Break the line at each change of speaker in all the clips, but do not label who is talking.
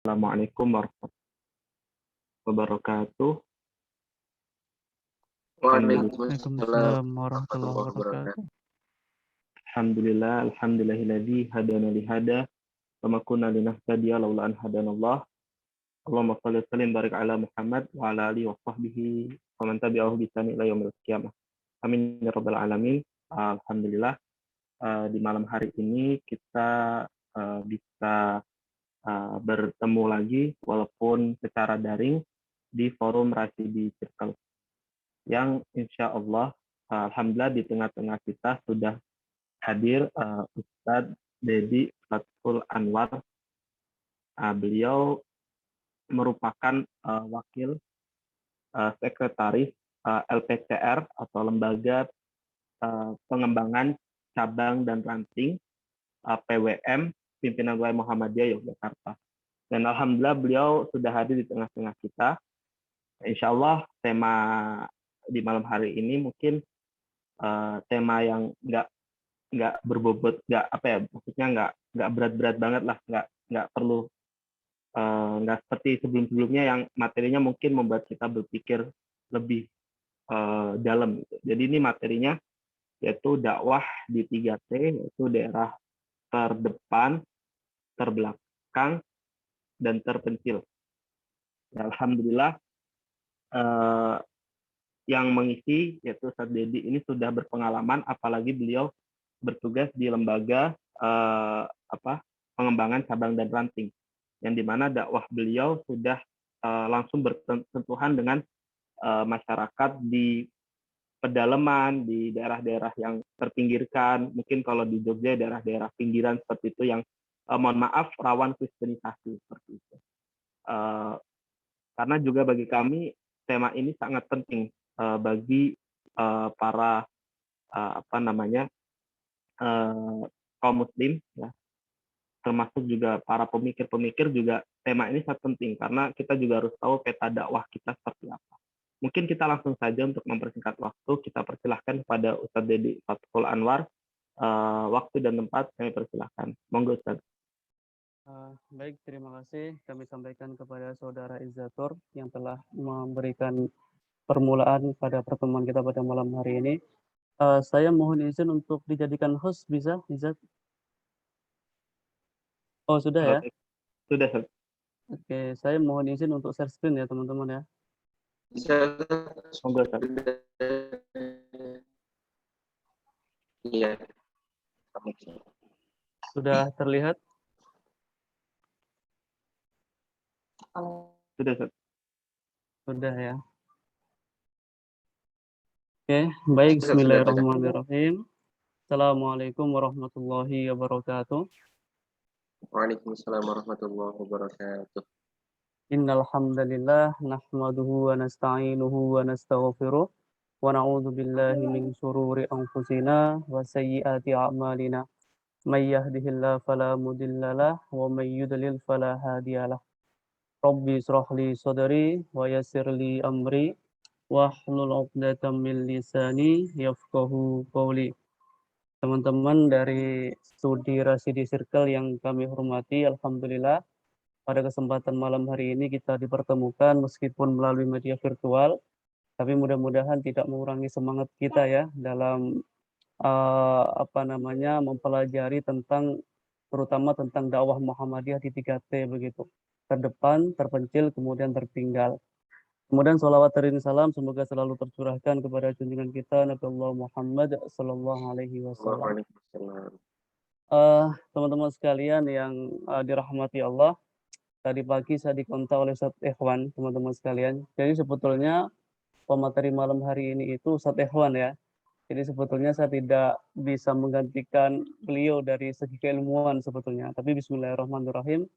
Assalamualaikum warahmatullahi wabarakatuh.
Waalaikumsalam warahmatullahi
Waalaikumsalam
wabarakatuh.
Alhamdulillahilladzi hadana li hada wa ma kunna linahtadiya laula an hadanallah. Allahumma shalli wa sallim barik ala Muhammad wa ala alihi wa sahbihi wa man tabi'ahu bi ihsan ila yaumil qiyamah. Amin ya rabbal alamin. Alhamdulillah di malam hari ini kita bisa bertemu lagi walaupun secara daring di forum Rasidi Circle yang insya Allah alhamdulillah di tengah-tengah kita sudah hadir Ustadz Dedi Fathul Anwar. Beliau merupakan wakil sekretaris LPCR atau Lembaga Pengembangan Cabang dan Ranting PWM Pimpinan Wilayah Muhammadiyah Yogyakarta. Dan alhamdulillah beliau sudah hadir di tengah-tengah kita. Insya Allah tema di malam hari ini mungkin tema yang nggak berbobot, maksudnya nggak berat-berat banget lah, nggak perlu nggak seperti sebelum-sebelumnya yang materinya mungkin membuat kita berpikir lebih dalam gitu. Jadi ini materinya yaitu dakwah di 3T, yaitu daerah terdepan, terbelakang, dan terpencil. Ya, alhamdulillah yang mengisi yaitu Ustadz Dedi ini sudah berpengalaman, apalagi beliau bertugas di lembaga pengembangan cabang dan ranting, yang dimana dakwah beliau sudah langsung bersentuhan dengan masyarakat di pedalaman, di daerah-daerah yang terpinggirkan. Mungkin kalau di Jogja daerah-daerah pinggiran seperti itu yang mohon maaf rawan kristenisasi seperti itu. Karena juga bagi kami tema ini sangat penting bagi para kaum muslim, ya, termasuk juga para pemikir-pemikir juga tema ini sangat penting karena kita juga harus tahu peta dakwah kita seperti apa. Mungkin kita langsung saja untuk mempersingkat waktu, kita persilahkan kepada Ustadz Dedi Fathul Anwar. Waktu dan tempat kami persilahkan. Monggo Ustadz.
Baik, terima kasih kami sampaikan kepada Saudara Izzatur yang telah memberikan permulaan pada pertemuan kita pada malam hari ini. Saya mohon izin untuk dijadikan host, bisa, Izzat? Oh, sudah ya?
Sudah, Ustadz.
Oke, saya mohon izin untuk share screen ya, teman-teman ya.
Monggo Ustadz.
Iya.
Sudah terlihat?
Sudah, Ustadz.
Sudah ya. Oke, baik. Bismillahirrahmanirrahim. Assalamualaikum warahmatullahi wabarakatuh.
Waalaikumsalam warahmatullahi wabarakatuh.
Innal hamdalillah nahmaduhu wa nasta'inuhu wa nastaghfiruh wa na'udzu billahi min shururi anfusina wa sayyiati a'malina. May yahdihillahu fala mudhillalah wa may yudlil fala hadiyalah. Rabbi israh li sadri wa yassir li amri wahlul 'uqdatam min lisani yafqahu qawli. Teman-teman dari studi Rasidi Circle yang kami hormati, alhamdulillah pada kesempatan malam hari ini kita dipertemukan meskipun melalui media virtual, tapi mudah-mudahan tidak mengurangi semangat kita ya dalam mempelajari tentang terutama tentang dakwah Muhammadiyah di 3T begitu. Terdepan, terpencil, kemudian tertinggal. Kemudian salawat dan salam semoga selalu tercurahkan kepada junjungan kita Nabi Allah Muhammad sallallahu alaihi wasallam. Teman-teman sekalian yang dirahmati Allah, tadi pagi saya dikontak oleh Ustadz Ikhwan, teman-teman sekalian. Jadi sebetulnya pemateri malam hari ini itu Ustadz Ikhwan ya. Jadi sebetulnya saya tidak bisa menggantikan beliau dari segi keilmuan sebetulnya. Tapi bismillahirrahmanirrahim,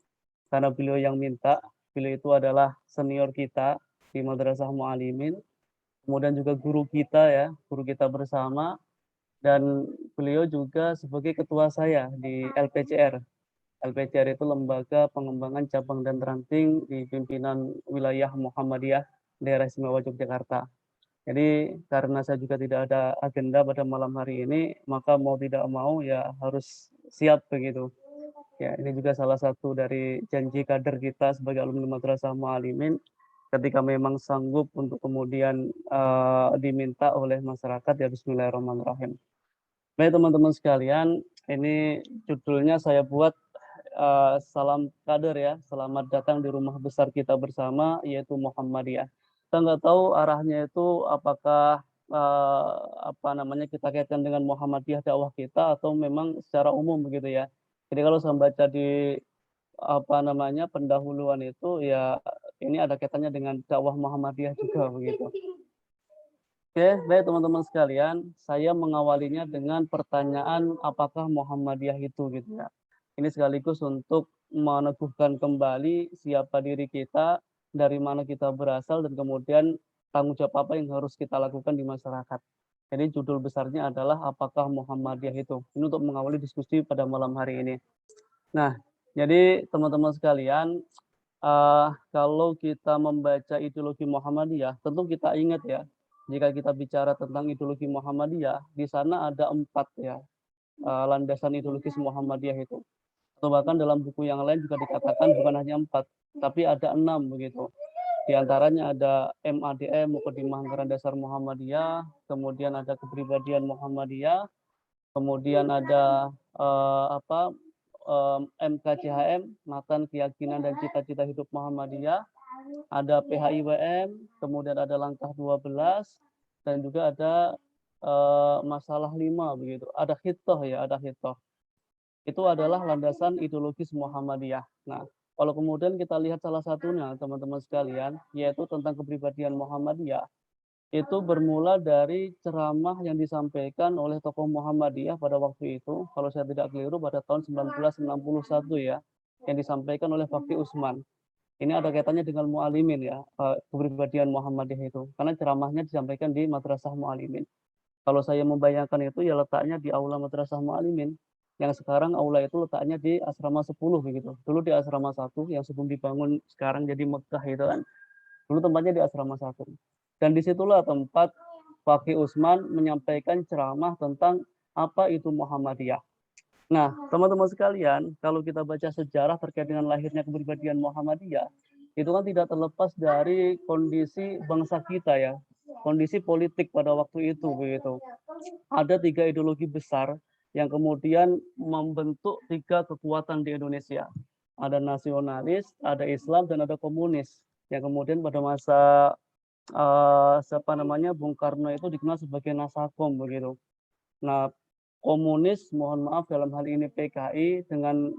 karena beliau yang minta, beliau itu adalah senior kita di Madrasah Mu'alimin, kemudian juga guru kita ya, guru kita bersama, dan beliau juga sebagai ketua saya di LPCR. LPCR itu Lembaga Pengembangan Cabang dan Ranting di pimpinan wilayah Muhammadiyah Daerah Istimewa Yogyakarta. Jadi karena saya juga tidak ada agenda pada malam hari ini, maka mau tidak mau ya harus siap begitu. Ya, ini juga salah satu dari janji kader kita sebagai alumni Madrasah Mu'alimin ketika memang sanggup untuk kemudian diminta oleh masyarakat. Ya, bismillahirrahmanirrahim. Baik teman-teman sekalian, ini judulnya saya buat salam kader ya, selamat datang di rumah besar kita bersama, yaitu Muhammadiyah. Kita nggak tahu arahnya itu apakah kita kaitkan dengan Muhammadiyah dakwah kita atau memang secara umum begitu ya. Jadi kalau saya baca di pendahuluan itu ya, ini ada kaitannya dengan dakwah Muhammadiyah juga begitu. Oke, baik teman-teman sekalian, saya mengawalinya dengan pertanyaan apakah Muhammadiyah itu gitu ya. Ini sekaligus untuk meneguhkan kembali siapa diri kita, dari mana kita berasal, dan kemudian tanggung jawab apa yang harus kita lakukan di masyarakat. Jadi judul besarnya adalah apakah Muhammadiyah itu. Ini untuk mengawali diskusi pada malam hari ini. Nah, jadi teman-teman sekalian, kalau kita membaca ideologi Muhammadiyah, tentu kita ingat ya, jika kita bicara tentang ideologi Muhammadiyah, di sana ada 4 ya landasan ideologis Muhammadiyah itu. Atau bahkan dalam buku yang lain juga dikatakan bukan hanya 4, tapi ada 6 begitu. Di antaranya ada MADM, Muqaddimah Anggaran Dasar Muhammadiyah, kemudian ada kepribadian Muhammadiyah, kemudian ada MKCHM, Matan Keyakinan dan Cita-Cita Hidup Muhammadiyah, ada PHIWM, kemudian ada langkah 12, dan juga ada masalah 5 begitu. Ada hitoh ya, ada hitoh. Itu adalah landasan ideologis Muhammadiyah. Nah, kalau kemudian kita lihat salah satunya, teman-teman sekalian, yaitu tentang kepribadian Muhammadiyah, itu bermula dari ceramah yang disampaikan oleh tokoh Muhammadiyah pada waktu itu, kalau saya tidak keliru pada tahun 1961 ya, yang disampaikan oleh Fakih Usman. Ini ada kaitannya dengan Mu'alimin ya, kepribadian Muhammadiyah itu, karena ceramahnya disampaikan di Madrasah Mu'alimin. Kalau saya membayangkan itu ya letaknya di aula Madrasah Mu'alimin, yang sekarang aula itu letaknya di asrama 10 begitu. Dulu di asrama 1 yang sebelum dibangun sekarang jadi Mekah itu kan. Dulu tempatnya di asrama 1. Dan disitulah tempat Fakih Usman menyampaikan ceramah tentang apa itu Muhammadiyah. Nah, teman-teman sekalian, kalau kita baca sejarah terkait dengan lahirnya kepribadian Muhammadiyah, itu kan tidak terlepas dari kondisi bangsa kita ya, kondisi politik pada waktu itu begitu. Ada 3 ideologi besar yang kemudian membentuk 3 kekuatan di Indonesia. Ada nasionalis, ada Islam, dan ada komunis. Yang kemudian pada masa Bung Karno itu dikenal sebagai Nasakom begitu. Nah, komunis, mohon maaf dalam hal ini PKI dengan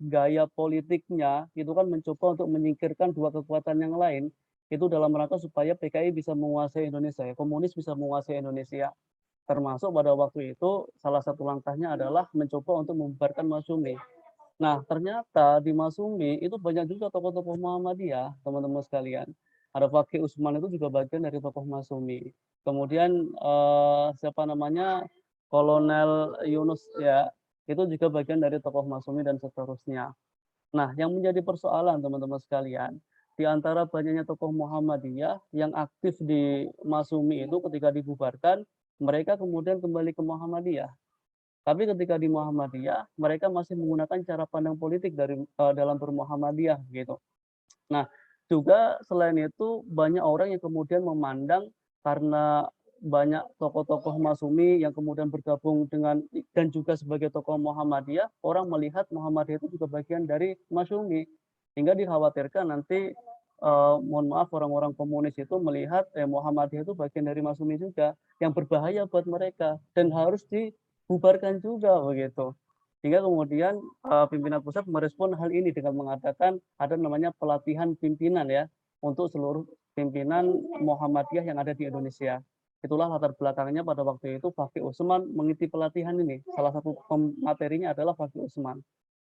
gaya politiknya itu kan mencoba untuk menyingkirkan 2 kekuatan yang lain itu dalam rangka supaya PKI bisa menguasai Indonesia, ya, komunis bisa menguasai Indonesia. Termasuk pada waktu itu salah satu langkahnya adalah mencoba untuk membubarkan Masyumi. Nah, ternyata di Masyumi itu banyak juga tokoh-tokoh Muhammadiyah, teman-teman sekalian. Ada Fakih Usman itu juga bagian dari tokoh Masyumi. Kemudian Kolonel Yunus ya, itu juga bagian dari tokoh Masyumi dan seterusnya. Nah, yang menjadi persoalan teman-teman sekalian, di antara banyaknya tokoh Muhammadiyah yang aktif di Masyumi itu ketika dibubarkan, mereka kemudian kembali ke Muhammadiyah. Tapi ketika di Muhammadiyah, mereka masih menggunakan cara pandang politik dari dalam bermuhammadiyah gitu. Nah, juga selain itu banyak orang yang kemudian memandang karena banyak tokoh-tokoh Masyumi yang kemudian bergabung dengan dan juga sebagai tokoh Muhammadiyah, orang melihat Muhammadiyah itu juga bagian dari Masyumi, hingga dikhawatirkan nanti mohon maaf orang-orang komunis itu melihat Muhammadiyah itu bagian dari Masyumi juga, yang berbahaya buat mereka dan harus dibubarkan juga begitu. Hingga kemudian pimpinan pusat merespon hal ini dengan mengatakan ada namanya pelatihan pimpinan ya untuk seluruh pimpinan Muhammadiyah yang ada di Indonesia. Itulah latar belakangnya pada waktu itu Fakih Usman mengisi pelatihan ini. Salah satu materinya adalah Fakih Usman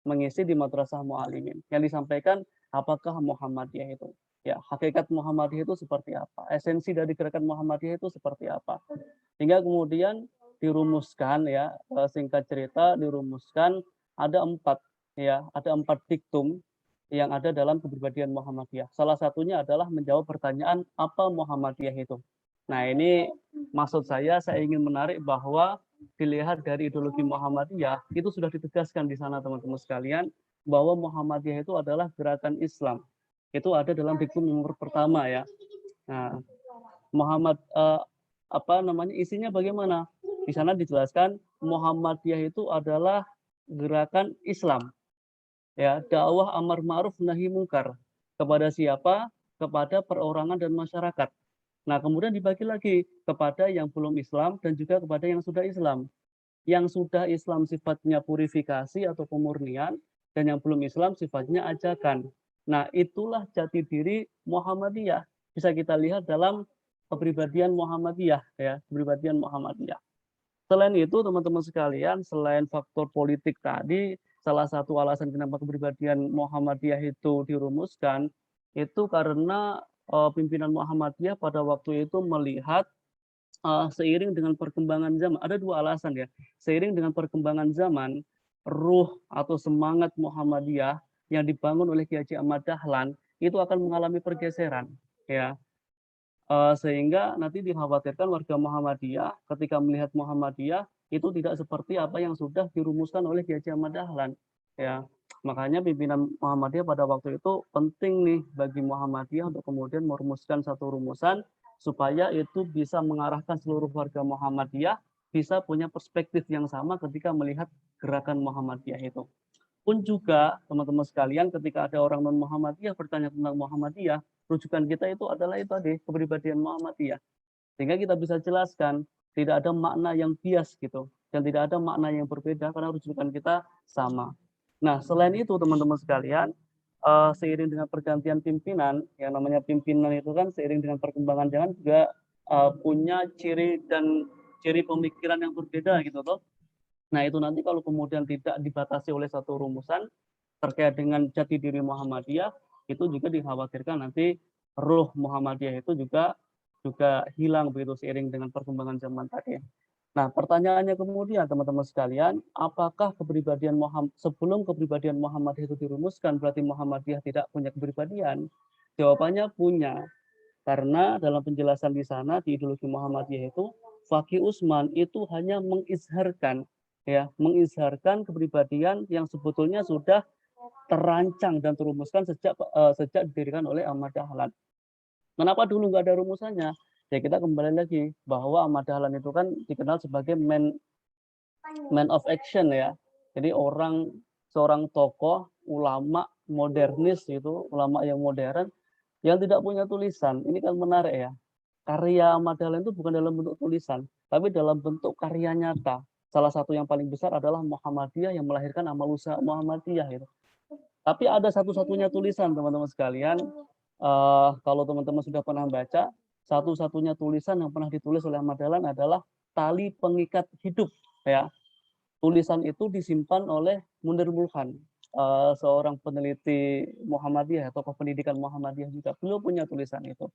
mengisi di Madrasah Mu'alimin. Yang disampaikan apakah Muhammadiyah itu? Ya, hakikat Muhammadiyah itu seperti apa? Esensi dari gerakan Muhammadiyah itu seperti apa? Hingga kemudian dirumuskan ya, singkat cerita dirumuskan ada 4 ya, ada 4 diktum yang ada dalam kepribadian Muhammadiyah. Salah satunya adalah menjawab pertanyaan apa Muhammadiyah itu. Nah, ini maksud saya ingin menarik bahwa dilihat dari ideologi Muhammadiyah, itu sudah ditegaskan di sana teman-teman sekalian, bahwa Muhammadiyah itu adalah gerakan Islam. Itu ada dalam diktum nomor pertama ya. Nah, isinya bagaimana? Di sana dijelaskan Muhammadiyah itu adalah gerakan Islam. Ya, dakwah amar ma'ruf nahi mungkar. Kepada siapa? Kepada perorangan dan masyarakat. Nah, kemudian dibagi lagi kepada yang belum Islam dan juga kepada yang sudah Islam. Yang sudah Islam sifatnya purifikasi atau pemurnian, dan yang belum Islam sifatnya ajakan. Nah, itulah jati diri Muhammadiyah. Bisa kita lihat dalam kepribadian Muhammadiyah, ya, kepribadian Muhammadiyah. Selain itu, teman-teman sekalian, selain faktor politik tadi, salah satu alasan kenapa kepribadian Muhammadiyah itu dirumuskan, itu karena pimpinan Muhammadiyah pada waktu itu melihat seiring dengan perkembangan zaman, ada dua alasan ya. Seiring dengan perkembangan zaman, ruh atau semangat Muhammadiyah yang dibangun oleh Kiai Haji Ahmad Dahlan itu akan mengalami pergeseran, ya. Sehingga nanti dikhawatirkan warga Muhammadiyah ketika melihat Muhammadiyah itu tidak seperti apa yang sudah dirumuskan oleh Kiai Haji Ahmad Dahlan, ya. Makanya pimpinan Muhammadiyah pada waktu itu penting nih bagi Muhammadiyah untuk kemudian merumuskan satu rumusan supaya itu bisa mengarahkan seluruh warga Muhammadiyah bisa punya perspektif yang sama ketika melihat gerakan Muhammadiyah itu. Pun juga teman-teman sekalian, ketika ada orang non Muhammadiyah bertanya tentang Muhammadiyah, rujukan kita itu adalah itu tadi, kepribadian Muhammadiyah. Sehingga kita bisa jelaskan tidak ada makna yang bias gitu, dan tidak ada makna yang berbeda karena rujukan kita sama. Nah, selain itu teman-teman sekalian, seiring dengan pergantian pimpinan, yang namanya pimpinan itu kan seiring dengan perkembangan zaman juga punya ciri dan ciri pemikiran yang berbeda gitu toh. Nah, itu nanti kalau kemudian tidak dibatasi oleh satu rumusan terkait dengan jati diri Muhammadiyah, itu juga dikhawatirkan nanti ruh Muhammadiyah itu juga hilang begitu seiring dengan perkembangan zaman tadi. Nah, pertanyaannya kemudian teman-teman sekalian, apakah kepribadian sebelum kepribadian Muhammadiyah itu dirumuskan berarti Muhammadiyah tidak punya kepribadian? Jawabannya punya. Karena dalam penjelasan di sana di ideologi Muhammadiyah itu Fakih Usman itu hanya mengizharkan kepribadian yang sebetulnya sudah terancang dan terumuskan sejak didirikan oleh Ahmad Dahlan. Kenapa dulu nggak ada rumusannya? Ya kita kembali lagi bahwa Ahmad Dahlan itu kan dikenal sebagai man of action ya. Jadi seorang tokoh, ulama modernis itu, ulama yang modern yang tidak punya tulisan. Ini kan menarik ya. Karya Ahmad Dahlan itu bukan dalam bentuk tulisan, tapi dalam bentuk karya nyata. Salah satu yang paling besar adalah Muhammadiyah yang melahirkan amal usaha Muhammadiyah itu. Tapi ada satu-satunya tulisan teman-teman sekalian. Kalau teman-teman sudah pernah baca, satu-satunya tulisan yang pernah ditulis oleh Ahmad Dahlan adalah Tali Pengikat Hidup. Ya, tulisan itu disimpan oleh Munir Mulkan, seorang peneliti Muhammadiyah, tokoh pendidikan Muhammadiyah juga. Beliau punya tulisan itu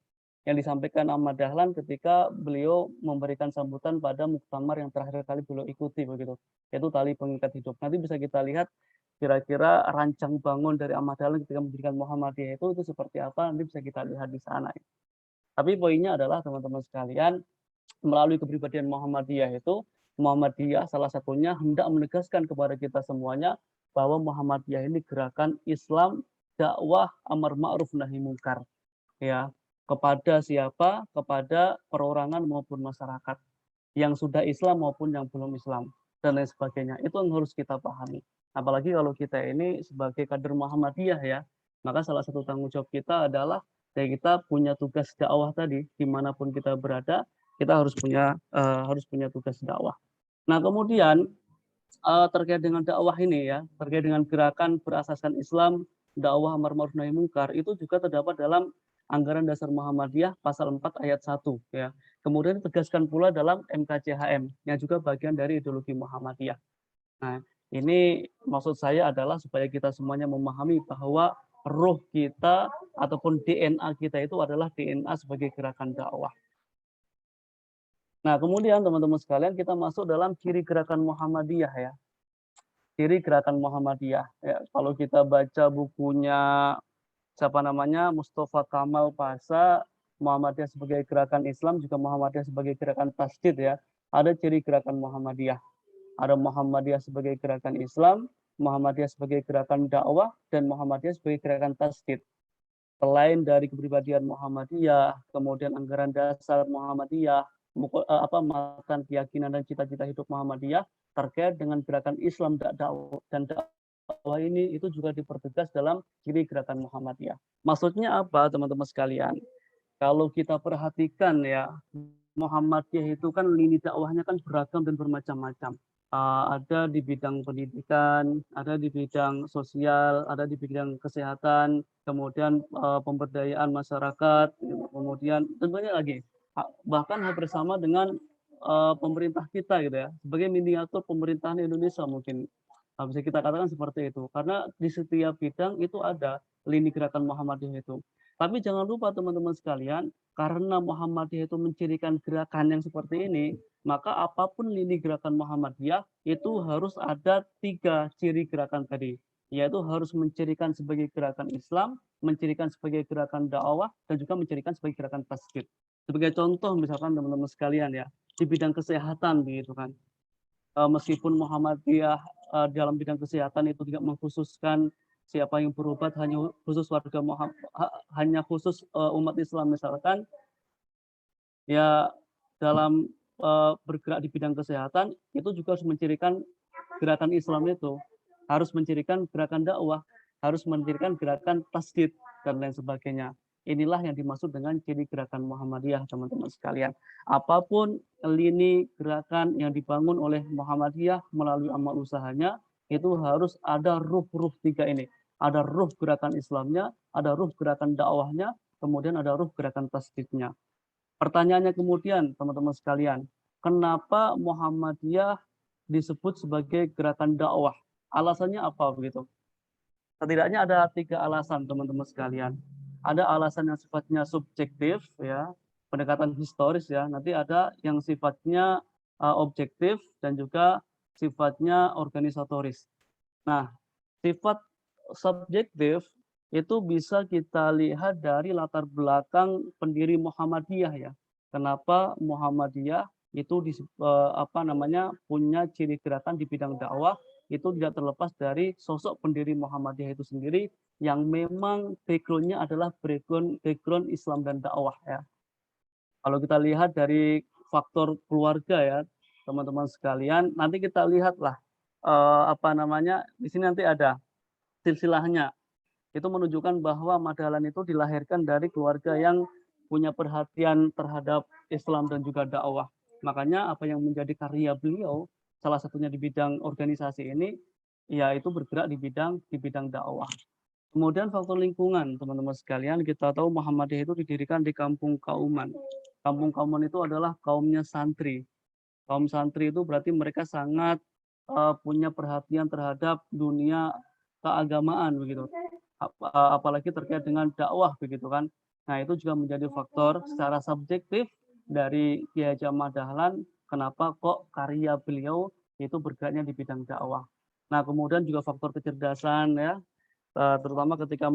yang disampaikan Ahmad Dahlan ketika beliau memberikan sambutan pada muktamar yang terakhir kali beliau ikuti begitu, yaitu Tali Pengikat Hidup. Nanti bisa kita lihat kira-kira rancang bangun dari Ahmad Dahlan ketika mendirikan Muhammadiyah itu seperti apa, nanti bisa kita lihat di sana. Tapi poinnya adalah teman-teman sekalian, melalui kepribadian Muhammadiyah itu, Muhammadiyah salah satunya hendak menegaskan kepada kita semuanya bahwa Muhammadiyah ini gerakan Islam, dakwah amar ma'ruf nahi mungkar. Ya, kepada siapa? Kepada perorangan maupun masyarakat yang sudah Islam maupun yang belum Islam dan lain sebagainya. Itu yang harus kita pahami. Apalagi kalau kita ini sebagai kader Muhammadiyah ya, maka salah satu tanggung jawab kita adalah kita punya tugas dakwah tadi, dimanapun kita berada, kita harus punya tugas dakwah. Nah, kemudian terkait dengan dakwah ini ya, terkait dengan gerakan berasaskan Islam, dakwah amar ma'ruf nahi mungkar, itu juga terdapat dalam Anggaran Dasar Muhammadiyah pasal 4 ayat 1 ya. Kemudian ditegaskan pula dalam MKCHM yang juga bagian dari ideologi Muhammadiyah. Nah, ini maksud saya adalah supaya kita semuanya memahami bahwa roh kita ataupun DNA kita itu adalah DNA sebagai gerakan dakwah. Nah, kemudian teman-teman sekalian kita masuk dalam ciri gerakan Muhammadiyah ya. Ciri gerakan Muhammadiyah ya. Kalau kita baca bukunya Mustafa Kamal Pasha, Muhammadiyah sebagai gerakan Islam, juga Muhammadiyah sebagai gerakan tasdid ya. ada ciri gerakan Muhammadiyah. Ada Muhammadiyah sebagai gerakan Islam, Muhammadiyah sebagai gerakan dakwah, dan Muhammadiyah sebagai gerakan tasdid. Selain dari kepribadian Muhammadiyah, kemudian anggaran dasar Muhammadiyah, matan keyakinan dan cita-cita hidup Muhammadiyah terkait dengan gerakan Islam dan dakwah ini itu juga dipertegas dalam ciri gerakan Muhammadiyah. Maksudnya apa, teman-teman sekalian? Kalau kita perhatikan ya, Muhammadiyah itu kan lini dakwahnya kan beragam dan bermacam-macam. Ada di bidang pendidikan, ada di bidang sosial, ada di bidang kesehatan, kemudian pemberdayaan masyarakat, kemudian tentunya lagi bahkan hampir sama dengan pemerintah kita gitu ya, sebagai miniatur pemerintahan Indonesia mungkin bisa kita katakan seperti itu, karena di setiap bidang itu ada lini gerakan Muhammadiyah itu. Tapi jangan lupa teman-teman sekalian, karena Muhammadiyah itu mencirikan gerakan yang seperti ini, maka apapun lini gerakan Muhammadiyah itu harus ada 3 ciri gerakan tadi, yaitu harus mencirikan sebagai gerakan Islam, mencirikan sebagai gerakan dakwah, dan juga mencirikan sebagai gerakan tasdid. Sebagai contoh misalkan teman-teman sekalian ya, di bidang kesehatan begitu kan, meskipun Muhammadiyah dalam bidang kesehatan itu tidak mengkhususkan siapa yang berobat hanya khusus warga hanya khusus umat Islam misalkan, ya dalam bergerak di bidang kesehatan itu juga harus mencirikan gerakan Islam itu, harus mencirikan gerakan dakwah, harus mencirikan gerakan tasdid dan lain sebagainya. Inilah yang dimaksud dengan ciri gerakan Muhammadiyah, teman-teman sekalian. Apapun lini gerakan yang dibangun oleh Muhammadiyah melalui amal usahanya, itu harus ada ruh-ruh 3 ini. Ada ruh gerakan Islamnya, ada ruh gerakan dakwahnya, kemudian ada ruh gerakan tasdidnya. Pertanyaannya kemudian, teman-teman sekalian, kenapa Muhammadiyah disebut sebagai gerakan dakwah? Alasannya apa begitu? Setidaknya ada 3 alasan, teman-teman sekalian. Ada alasan yang sifatnya subjektif, ya, pendekatan historis ya. Nanti ada yang sifatnya objektif dan juga sifatnya organisatoris. Nah, sifat subjektif itu bisa kita lihat dari latar belakang pendiri Muhammadiyah ya. Kenapa Muhammadiyah itu punya ciri gerakan di bidang dakwah, itu tidak terlepas dari sosok pendiri Muhammadiyah itu sendiri yang memang background-nya adalah background Islam dan dakwah ya. Kalau kita lihat dari faktor keluarga ya, teman-teman sekalian, nanti kita lihatlah di sini nanti ada silsilahnya. Itu menunjukkan bahwa Madalan itu dilahirkan dari keluarga yang punya perhatian terhadap Islam dan juga dakwah. Makanya apa yang menjadi karya beliau, salah satunya di bidang organisasi ini, yaitu bergerak di bidang dakwah. Kemudian faktor lingkungan, teman-teman sekalian, kita tahu Muhammadiyah itu didirikan di Kampung Kauman. Kampung Kauman itu adalah kaumnya santri. Kaum santri itu berarti mereka sangat punya perhatian terhadap dunia keagamaan begitu. Apalagi terkait dengan dakwah begitu kan. Nah, itu juga menjadi faktor secara subjektif dari Kiai Haji Ahmad Dahlan, kenapa kok karya beliau itu bergeraknya di bidang dakwah. Nah, kemudian juga faktor kecerdasan ya, terutama ketika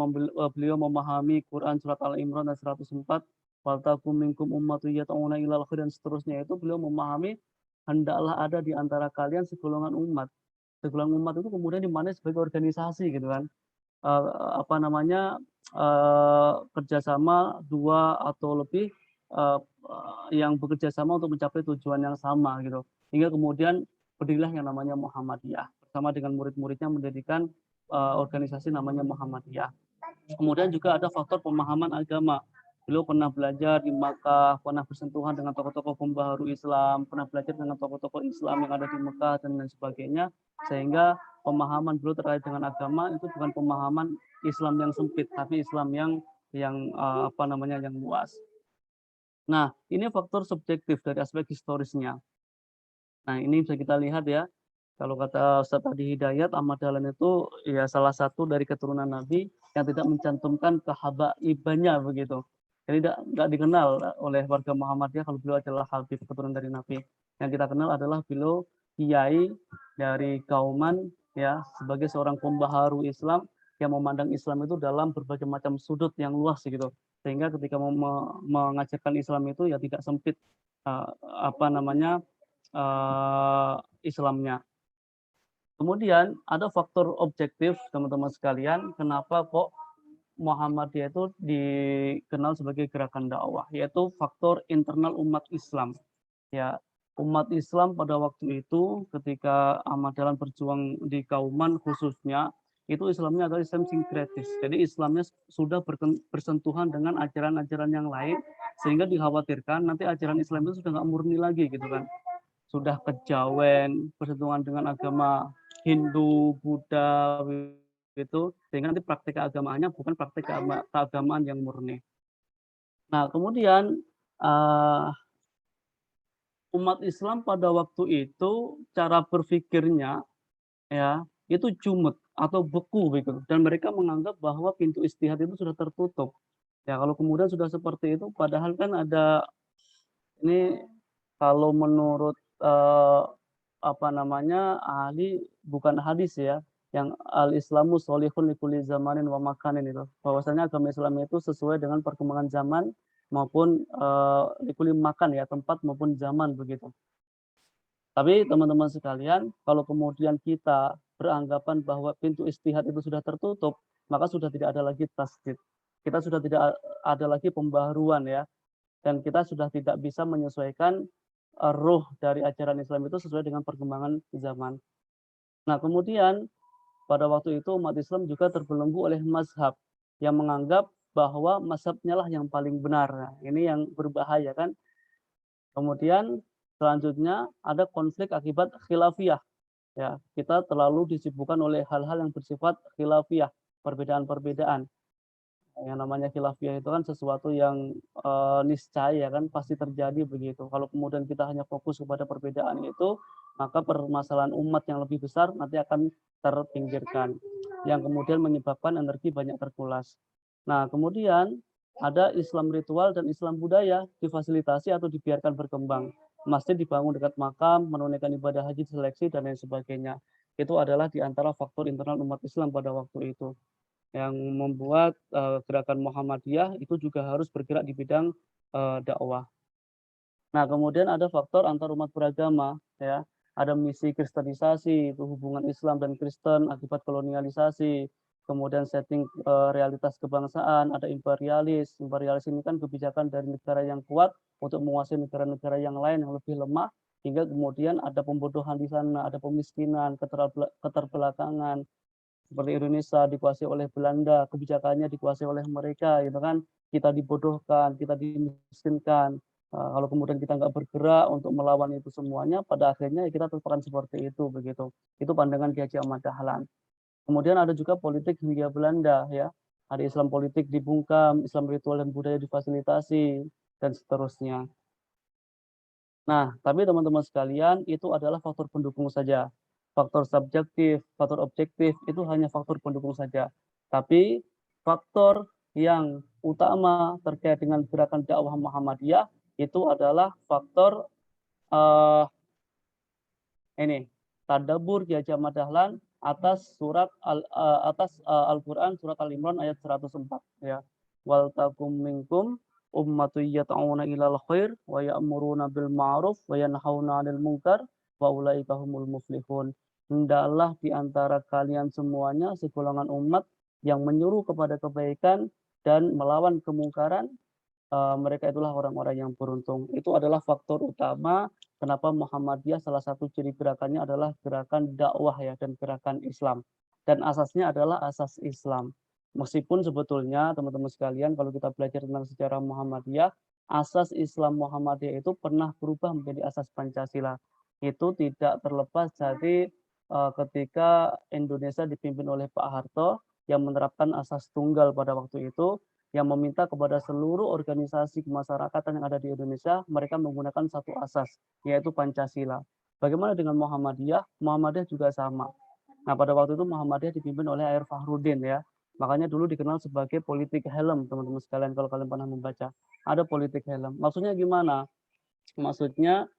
beliau memahami Quran surat Al-Imran dan 104, waltakum minkum ummatun yad'una ilal khair dan seterusnya, itu beliau memahami hendaklah ada di antara kalian segolongan umat. Segolongan umat itu kemudian dimaknai sebagai organisasi gitu kan. Kerjasama 2 atau lebih yang bekerja sama untuk mencapai tujuan yang sama gitu. Hingga kemudian berdirilah yang namanya Muhammadiyah bersama dengan murid-muridnya mendirikan organisasi namanya Muhammadiyah. Kemudian juga ada faktor pemahaman agama. Beliau pernah belajar di Makkah, pernah bersentuhan dengan tokoh-tokoh pembaharu Islam, pernah belajar dengan tokoh-tokoh Islam yang ada di Makkah dan lain sebagainya, sehingga pemahaman beliau terkait dengan agama itu bukan pemahaman Islam yang sempit, tapi Islam yang luas. Nah, ini faktor subjektif dari aspek historisnya. Nah, ini bisa kita lihat ya. Kalau kata Ustaz Adi Hidayat, Ahmad Dahlan itu ya salah satu dari keturunan Nabi yang tidak mencantumkan kehabaibannya begitu. Jadi tidak dikenal oleh warga Muhammadiyah kalau beliau adalah habib, keturunan dari Nabi. Yang kita kenal adalah beliau kiai dari Kauman ya, sebagai seorang pembaharu Islam yang memandang Islam itu dalam berbagai macam sudut yang luas gitu. Sehingga ketika mengajarkan Islam itu ya tidak sempit Islamnya. Kemudian ada faktor objektif teman-teman sekalian, kenapa kok Muhammadiyah itu dikenal sebagai gerakan dakwah, yaitu faktor internal umat Islam. Ya, umat Islam pada waktu itu ketika Ahmad Dahlan berjuang di Kauman khususnya, itu Islamnya adalah Islam sinkretis. Jadi Islamnya sudah bersentuhan dengan ajaran-ajaran yang lain, sehingga dikhawatirkan nanti ajaran Islam itu sudah nggak murni lagi gitu kan. Sudah kejawen, bersentuhan dengan agama Hindu, Buddha, gitu, sehingga nanti praktik keagamaannya bukan praktik keagamaan yang murni. Nah, kemudian umat Islam pada waktu itu cara berpikirnya ya itu jumut atau beku begitu, dan mereka menganggap bahwa pintu istihad itu sudah tertutup. Ya, kalau kemudian sudah seperti itu, padahal kan ada ini kalau menurut apa namanya ahli bukan hadis ya, yang al-Islamu sholihun likulli zamanin wa makanin, itu bahwasanya agama Islam itu sesuai dengan perkembangan zaman maupun likulli makan ya, tempat maupun zaman begitu. Tapi teman-teman sekalian, kalau kemudian kita beranggapan bahwa pintu istihad itu sudah tertutup, maka sudah tidak ada lagi tasdid. Kita sudah tidak ada lagi pembaharuan ya, dan kita sudah tidak bisa menyesuaikan ruh dari ajaran Islam itu sesuai dengan perkembangan zaman. Nah, kemudian pada waktu itu umat Islam juga terbelenggu oleh mazhab yang menganggap bahwa mazhabnya lah yang paling benar. Nah, ini yang berbahaya kan. Kemudian selanjutnya ada konflik akibat khilafiyah. Ya, kita terlalu disibukkan oleh hal-hal yang bersifat khilafiyah, perbedaan-perbedaan. Yang namanya khilafiyah itu kan sesuatu yang niscaya kan pasti terjadi begitu. Kalau kemudian kita hanya fokus kepada perbedaan itu, maka permasalahan umat yang lebih besar nanti akan terpinggirkan, yang kemudian menyebabkan energi banyak terkulas. Nah, kemudian ada Islam ritual dan Islam budaya difasilitasi atau dibiarkan berkembang. Masjid dibangun dekat makam, menunaikan ibadah haji, seleksi, dan lain sebagainya. Itu adalah di antara faktor internal umat Islam pada waktu itu, yang membuat gerakan Muhammadiyah itu juga harus bergerak di bidang dakwah. Nah, kemudian ada faktor antar umat beragama ya. Ada misi kristenisasi, itu hubungan Islam dan Kristen akibat kolonialisasi. Kemudian setting realitas kebangsaan, ada imperialis. Imperialis ini kan kebijakan dari negara yang kuat untuk menguasai negara-negara yang lain yang lebih lemah, hingga kemudian ada pembodohan di sana, ada pemiskinan, keterbelakangan. Seperti Indonesia dikuasai oleh Belanda, kebijakannya dikuasai oleh mereka, gitu kan. Kita dibodohkan, kita dimiskinkan. Kalau kemudian kita nggak bergerak untuk melawan itu semuanya, pada akhirnya kita terpakan seperti itu begitu. Itu pandangan Ki Haji Ahmad Dahlan. Kemudian ada juga politik Hindia Belanda ya. Ada Islam politik dibungkam, Islam ritual dan budaya difasilitasi, dan seterusnya. Nah, tapi teman-teman sekalian, itu adalah faktor pendukung saja. Faktor subjektif, faktor objektif, itu hanya faktor pendukung saja. Tapi faktor yang utama terkait dengan gerakan dakwah Muhammadiyah itu adalah faktor ini, tadabbur Ki Haji Ahmad Dahlan atas Al-Qur'an surat Al-Imran ayat 104 ya. Wal takum minkum ummatu yata'una ilal khair wa ya'muruna bil ma'ruf wa yanhauna 'anil munkar wa ulaika humul muflihun. Hendaklah di antara kalian semuanya segolongan umat yang menyuruh kepada kebaikan dan melawan kemungkaran, mereka itulah orang-orang yang beruntung. Itu adalah faktor utama kenapa Muhammadiyah salah satu ciri gerakannya adalah gerakan dakwah ya, dan gerakan Islam. Dan asasnya adalah asas Islam. Meskipun sebetulnya teman-teman sekalian kalau kita belajar tentang sejarah Muhammadiyah, asas Islam Muhammadiyah itu pernah berubah menjadi asas Pancasila. Itu tidak terlepas dari ketika Indonesia dipimpin oleh Pak Harto yang menerapkan asas tunggal pada waktu itu, yang meminta kepada seluruh organisasi kemasyarakatan yang ada di Indonesia, mereka menggunakan satu asas, yaitu Pancasila. Bagaimana dengan Muhammadiyah? Muhammadiyah juga sama. Nah, pada waktu itu Muhammadiyah dipimpin oleh Air Fahrudin ya. Makanya dulu dikenal sebagai politik helm, teman-teman sekalian, kalau kalian pernah membaca. Ada politik helm. Maksudnya gimana? Maksudnya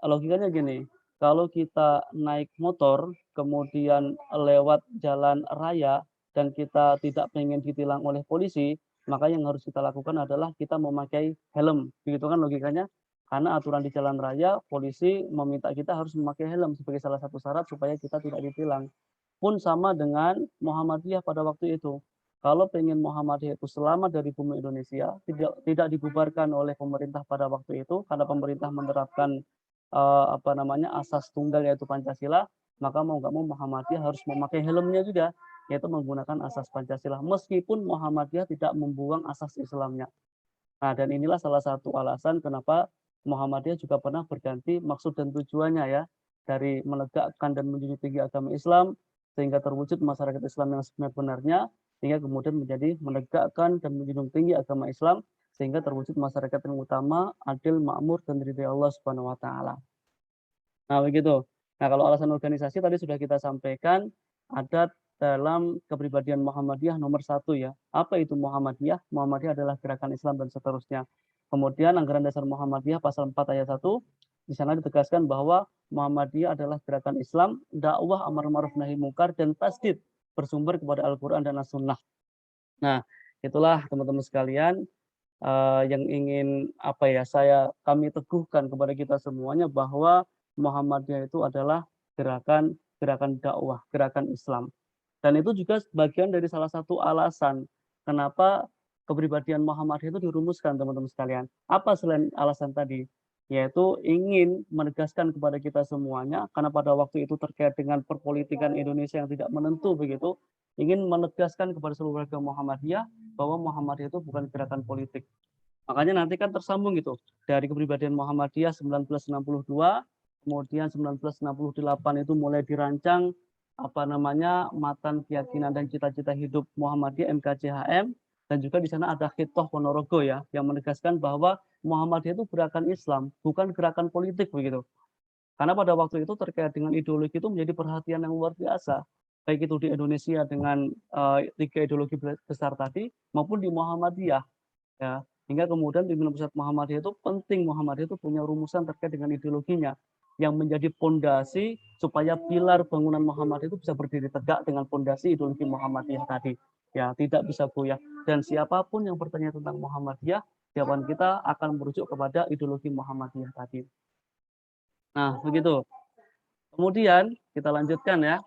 logikanya gini, kalau kita naik motor, kemudian lewat jalan raya, dan kita tidak pengen ditilang oleh polisi, maka yang harus kita lakukan adalah kita memakai helm. Begitu kan logikanya? Karena aturan di jalan raya, polisi meminta kita harus memakai helm sebagai salah satu syarat supaya kita tidak ditilang. Pun sama dengan Muhammadiyah pada waktu itu. Kalau pengen Muhammadiyah itu selamat dari bumi Indonesia, tidak dibubarkan oleh pemerintah pada waktu itu, karena pemerintah menerapkan asas tunggal yaitu Pancasila, maka mau nggak mau Muhammadiyah harus memakai helmnya juga, yaitu menggunakan asas Pancasila. Meskipun Muhammadiyah tidak membuang asas Islamnya. Nah, dan inilah salah satu alasan kenapa Muhammadiyah juga pernah berganti maksud dan tujuannya ya, dari menegakkan dan menjunjung tinggi agama Islam sehingga terwujud masyarakat Islam yang sebenarnya, sehingga kemudian menjadi menegakkan dan menjunjung tinggi agama Islam sehingga terwujud masyarakat yang utama, adil, makmur, dan ridha Allah Subhanahu wa taala. Nah, begitu. Nah, kalau alasan organisasi tadi sudah kita sampaikan, ada dalam kepribadian Muhammadiyah nomor 1 ya. Apa itu Muhammadiyah? Muhammadiyah adalah gerakan Islam dan seterusnya. Kemudian anggaran dasar Muhammadiyah pasal 4 ayat 1, di sana ditegaskan bahwa Muhammadiyah adalah gerakan Islam, dakwah amar ma'ruf nahi mungkar, dan tasdid bersumber kepada Al-Quran dan As-Sunnah. Nah, itulah teman-teman sekalian yang ingin kami teguhkan kepada kita semuanya, bahwa Muhammadiyah itu adalah gerakan dakwah, gerakan Islam. Dan itu juga bagian dari salah satu alasan kenapa kepribadian Muhammadiyah itu dirumuskan, teman-teman sekalian. Apa selain alasan tadi? Yaitu ingin menegaskan kepada kita semuanya, karena pada waktu itu terkait dengan perpolitikan Indonesia yang tidak menentu begitu, ingin menegaskan kepada seluruh warga Muhammadiyah bahwa Muhammadiyah itu bukan gerakan politik. Makanya nanti kan tersambung gitu, dari kepribadian Muhammadiyah 1962, kemudian 1968 itu mulai dirancang matan keyakinan dan cita-cita hidup Muhammadiyah MKCHM, dan juga di sana ada Khitoh Ponorogo ya, yang menegaskan bahwa Muhammadiyah itu gerakan Islam, bukan gerakan politik begitu. Karena pada waktu itu terkait dengan ideologi itu menjadi perhatian yang luar biasa, baik itu di Indonesia dengan 3 ideologi besar tadi, maupun di Muhammadiyah ya. Hingga kemudian pimpinan pusat Muhammadiyah itu penting, Muhammadiyah itu punya rumusan terkait dengan ideologinya yang menjadi pondasi supaya pilar bangunan Muhammadiyah itu bisa berdiri tegak dengan pondasi ideologi Muhammadiyah tadi. Ya, tidak bisa goyah. Dan siapapun yang bertanya tentang Muhammadiyah, jawaban kita akan merujuk kepada ideologi Muhammadiyah tadi. Nah, begitu. Kemudian kita lanjutkan ya.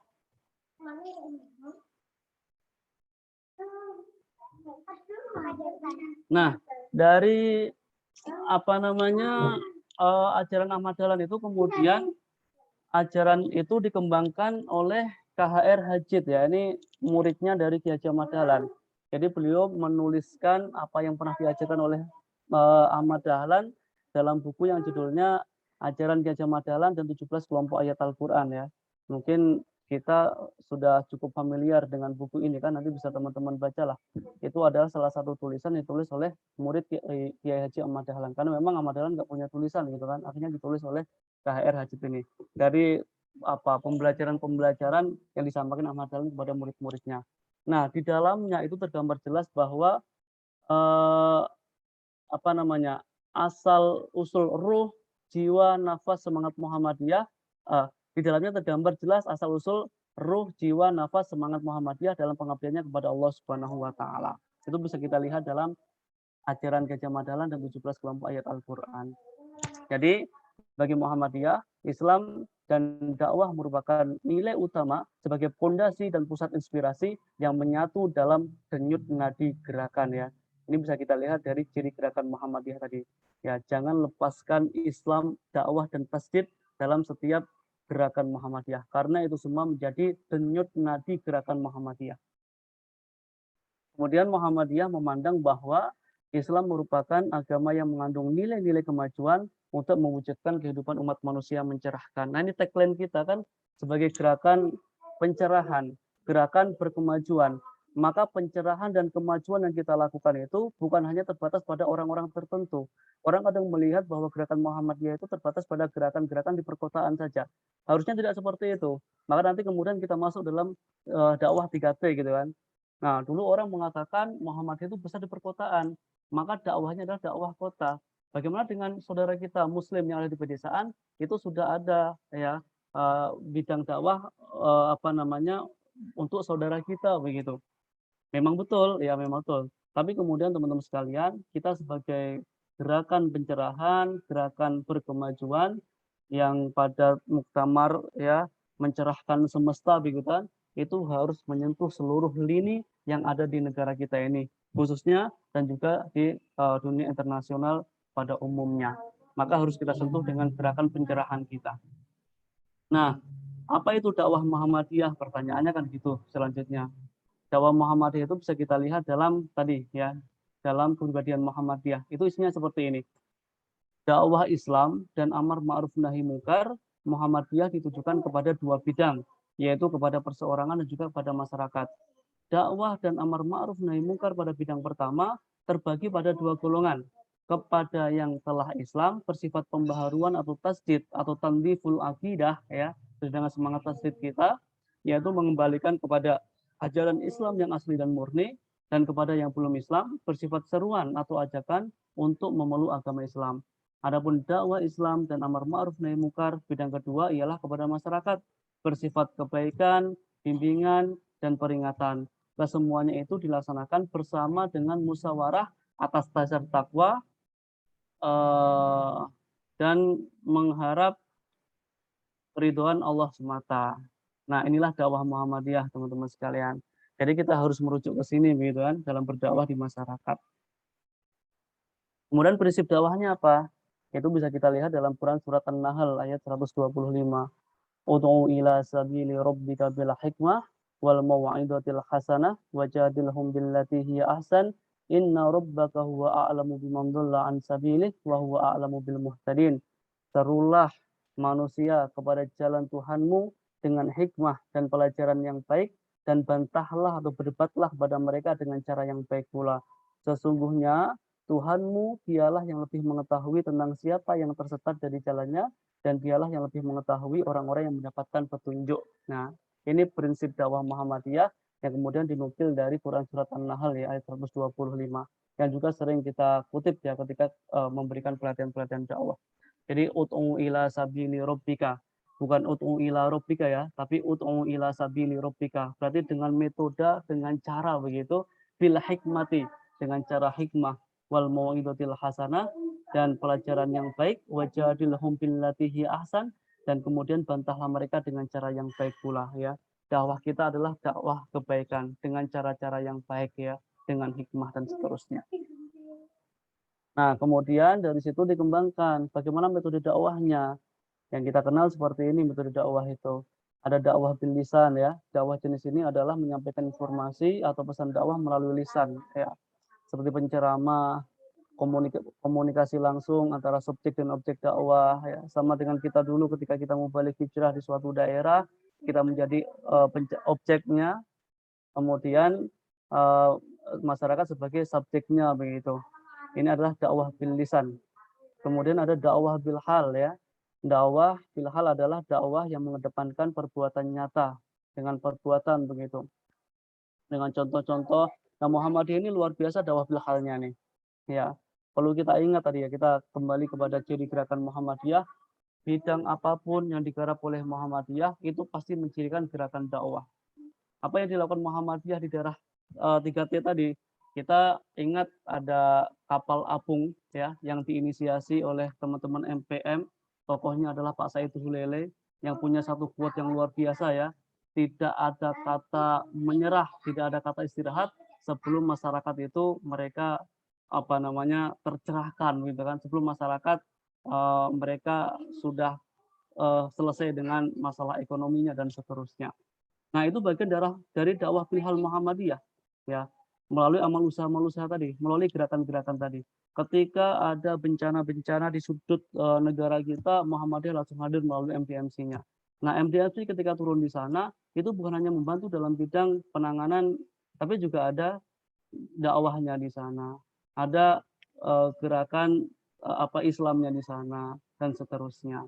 Nah, dari ajaran Ahmad Dahlan itu kemudian ajaran itu dikembangkan oleh KHR Hajid ya, ini muridnya dari Ki Haji Ahmad Dahlan. Jadi beliau menuliskan apa yang pernah diajarkan oleh Ahmad Dahlan dalam buku yang judulnya Ajaran Ki Haji Ahmad Dahlan dan 17 Kelompok Ayat Al-Quran ya. Mungkin kita sudah cukup familiar dengan buku ini kan, nanti bisa teman-teman bacalah. Itu adalah salah satu tulisan yang ditulis oleh murid Kiai Haji Ahmad Dahlan, karena memang Ahmad Dahlan nggak punya tulisan gitu kan, akhirnya ditulis oleh KHR Hajid ini. Dari pembelajaran yang disampaikan Ahmad Dahlan kepada murid-muridnya. Nah, di dalamnya itu tergambar jelas bahwa asal usul ruh, jiwa, nafas, semangat Muhammadiyah, di dalamnya tergambar jelas asal usul ruh, jiwa, nafas, semangat Muhammadiyah dalam pengabdiannya kepada Allah Subhanahu wa taala. Itu bisa kita lihat dalam ajaran Ki Haji Ahmad Dahlan dan 17 kelompok ayat Al-Qur'an. Jadi bagi Muhammadiyah, Islam dan dakwah merupakan nilai utama sebagai pondasi dan pusat inspirasi yang menyatu dalam denyut nadi gerakan ya. Ini bisa kita lihat dari ciri gerakan Muhammadiyah tadi. Ya, jangan lepaskan Islam, dakwah, dan tasdid dalam setiap gerakan Muhammadiyah, karena itu semua menjadi denyut nadi gerakan Muhammadiyah. Kemudian Muhammadiyah memandang bahwa Islam merupakan agama yang mengandung nilai-nilai kemajuan untuk mewujudkan kehidupan umat manusia mencerahkan. Nah, ini tagline kita kan sebagai gerakan pencerahan, gerakan berkemajuan. Maka pencerahan dan kemajuan yang kita lakukan itu bukan hanya terbatas pada orang-orang tertentu. Orang kadang melihat bahwa gerakan Muhammadiyah itu terbatas pada gerakan-gerakan di perkotaan saja. Harusnya tidak seperti itu. Maka nanti kemudian kita masuk dalam dakwah 3T gitu kan. Nah, dulu orang mengatakan Muhammadiyah itu besar di perkotaan, maka dakwahnya adalah dakwah kota. Bagaimana dengan saudara kita Muslim yang ada di pedesaan? Itu sudah ada ya bidang dakwah untuk saudara kita begitu. Memang betul, ya memang betul. Tapi kemudian teman-teman sekalian, kita sebagai gerakan pencerahan, gerakan berkemajuan yang pada muktamar ya mencerahkan semesta begitu kan, itu harus menyentuh seluruh lini yang ada di negara kita ini khususnya dan juga di dunia internasional pada umumnya. Maka harus kita sentuh dengan gerakan pencerahan kita. Nah, apa itu dakwah Muhammadiyah? Pertanyaannya kan gitu selanjutnya. Dakwah Muhammadiyah itu bisa kita lihat dalam tadi ya, dalam kepribadian Muhammadiyah. Itu isinya seperti ini. Dakwah Islam dan amar ma'ruf nahi munkar Muhammadiyah ditujukan kepada dua bidang, yaitu kepada perseorangan dan juga kepada masyarakat. Dakwah dan amar ma'ruf nahi munkar pada bidang pertama terbagi pada dua golongan. Kepada yang telah Islam bersifat pembaharuan atau tasdid atau tandiful akidah ya, dengan semangat tasdid kita, yaitu mengembalikan kepada ajaran Islam yang asli dan murni, dan kepada yang belum Islam bersifat seruan atau ajakan untuk memeluk agama Islam. Adapun dakwah Islam dan amar ma'ruf nahi munkar bidang kedua ialah kepada masyarakat bersifat kebaikan, bimbingan dan peringatan. Kesemuanya itu dilaksanakan bersama dengan musyawarah atas dasar takwa dan mengharap keridhaan Allah semata. Nah, inilah dakwah Muhammadiyah, teman-teman sekalian. Jadi kita harus merujuk ke sini begitu kan dalam berdakwah di masyarakat. Kemudian prinsip dakwahnya apa? Itu bisa kita lihat dalam Quran surat An-Nahl ayat 125. Ud'u ila sabili rabbika bil hikmah wal mau'izatil hasanah wajadilhum billati hiya ahsan inna rabbaka huwa a'lamu biman dhalla an sabilih wa huwa a'lamu bil muhtadin. Serulah manusia kepada jalan Tuhanmu dengan hikmah dan pelajaran yang baik dan bantahlah atau berdebatlah kepada mereka dengan cara yang baik pula. Sesungguhnya Tuhanmu dialah yang lebih mengetahui tentang siapa yang tersesat dari jalannya dan dialah yang lebih mengetahui orang-orang yang mendapatkan petunjuk. Nah, ini prinsip dakwah Muhammadiyah yang kemudian dinukil dari Quran surat An-Nahl ya ayat 125 yang juga sering kita kutip ya ketika memberikan pelatihan-pelatihan dakwah. Jadi ut'u ila sabili rabbika, bukan ut'u ila rabbika ya, tapi ut'u ila sabili rabbika. Berarti dengan metode, dengan cara begitu, bil hikmati, dengan cara hikmah, wal mau'izatil hasanah, dan pelajaran yang baik, wajadilhum billati hi ahsan, dan kemudian bantahlah mereka dengan cara yang baik pula ya. Dakwah kita adalah dakwah kebaikan dengan cara-cara yang baik ya, dengan hikmah dan seterusnya. Nah, kemudian dari situ dikembangkan bagaimana metode dakwahnya. Yang kita kenal seperti ini metode dakwah itu. Ada dakwah bil lisan ya. Dakwah jenis ini adalah menyampaikan informasi atau pesan dakwah melalui lisan ya. Seperti penceramah, komunikasi langsung antara subjek dan objek dakwah ya. Sama dengan kita dulu ketika kita mau balik hijrah di suatu daerah, kita menjadi objeknya, kemudian masyarakat sebagai subjeknya begitu. Ini adalah dakwah bil lisan. Kemudian ada dakwah bil hal ya. Dakwah bil hal adalah dakwah yang mengedepankan perbuatan nyata dengan perbuatan begitu. Dengan contoh-contoh. Nah, Muhammadiyah ini luar biasa dakwah bil halnya nih. Ya. Perlu kita ingat tadi ya, kita kembali kepada ciri gerakan Muhammadiyah, bidang apapun yang digarap oleh Muhammadiyah itu pasti mencirikan gerakan dakwah. Apa yang dilakukan Muhammadiyah di daerah 3T tadi? Kita ingat ada kapal apung ya yang diinisiasi oleh teman-teman MPM, tokohnya adalah Pak Said Hulele yang punya satu quote yang luar biasa ya, tidak ada kata menyerah, tidak ada kata istirahat sebelum masyarakat itu mereka tercerahkan gitu kan, sebelum masyarakat mereka sudah selesai dengan masalah ekonominya dan seterusnya. Nah, itu bagian dari dakwah Filhal Muhammadiyah ya, melalui amal usaha tadi, melalui gerakan-gerakan tadi. Ketika ada bencana-bencana di sudut negara kita, Muhammadiyah langsung hadir melalui MDMC-nya. Nah, MDMC ketika turun di sana, itu bukan hanya membantu dalam bidang penanganan, tapi juga ada dakwahnya di sana. Ada gerakan Islamnya di sana, dan seterusnya.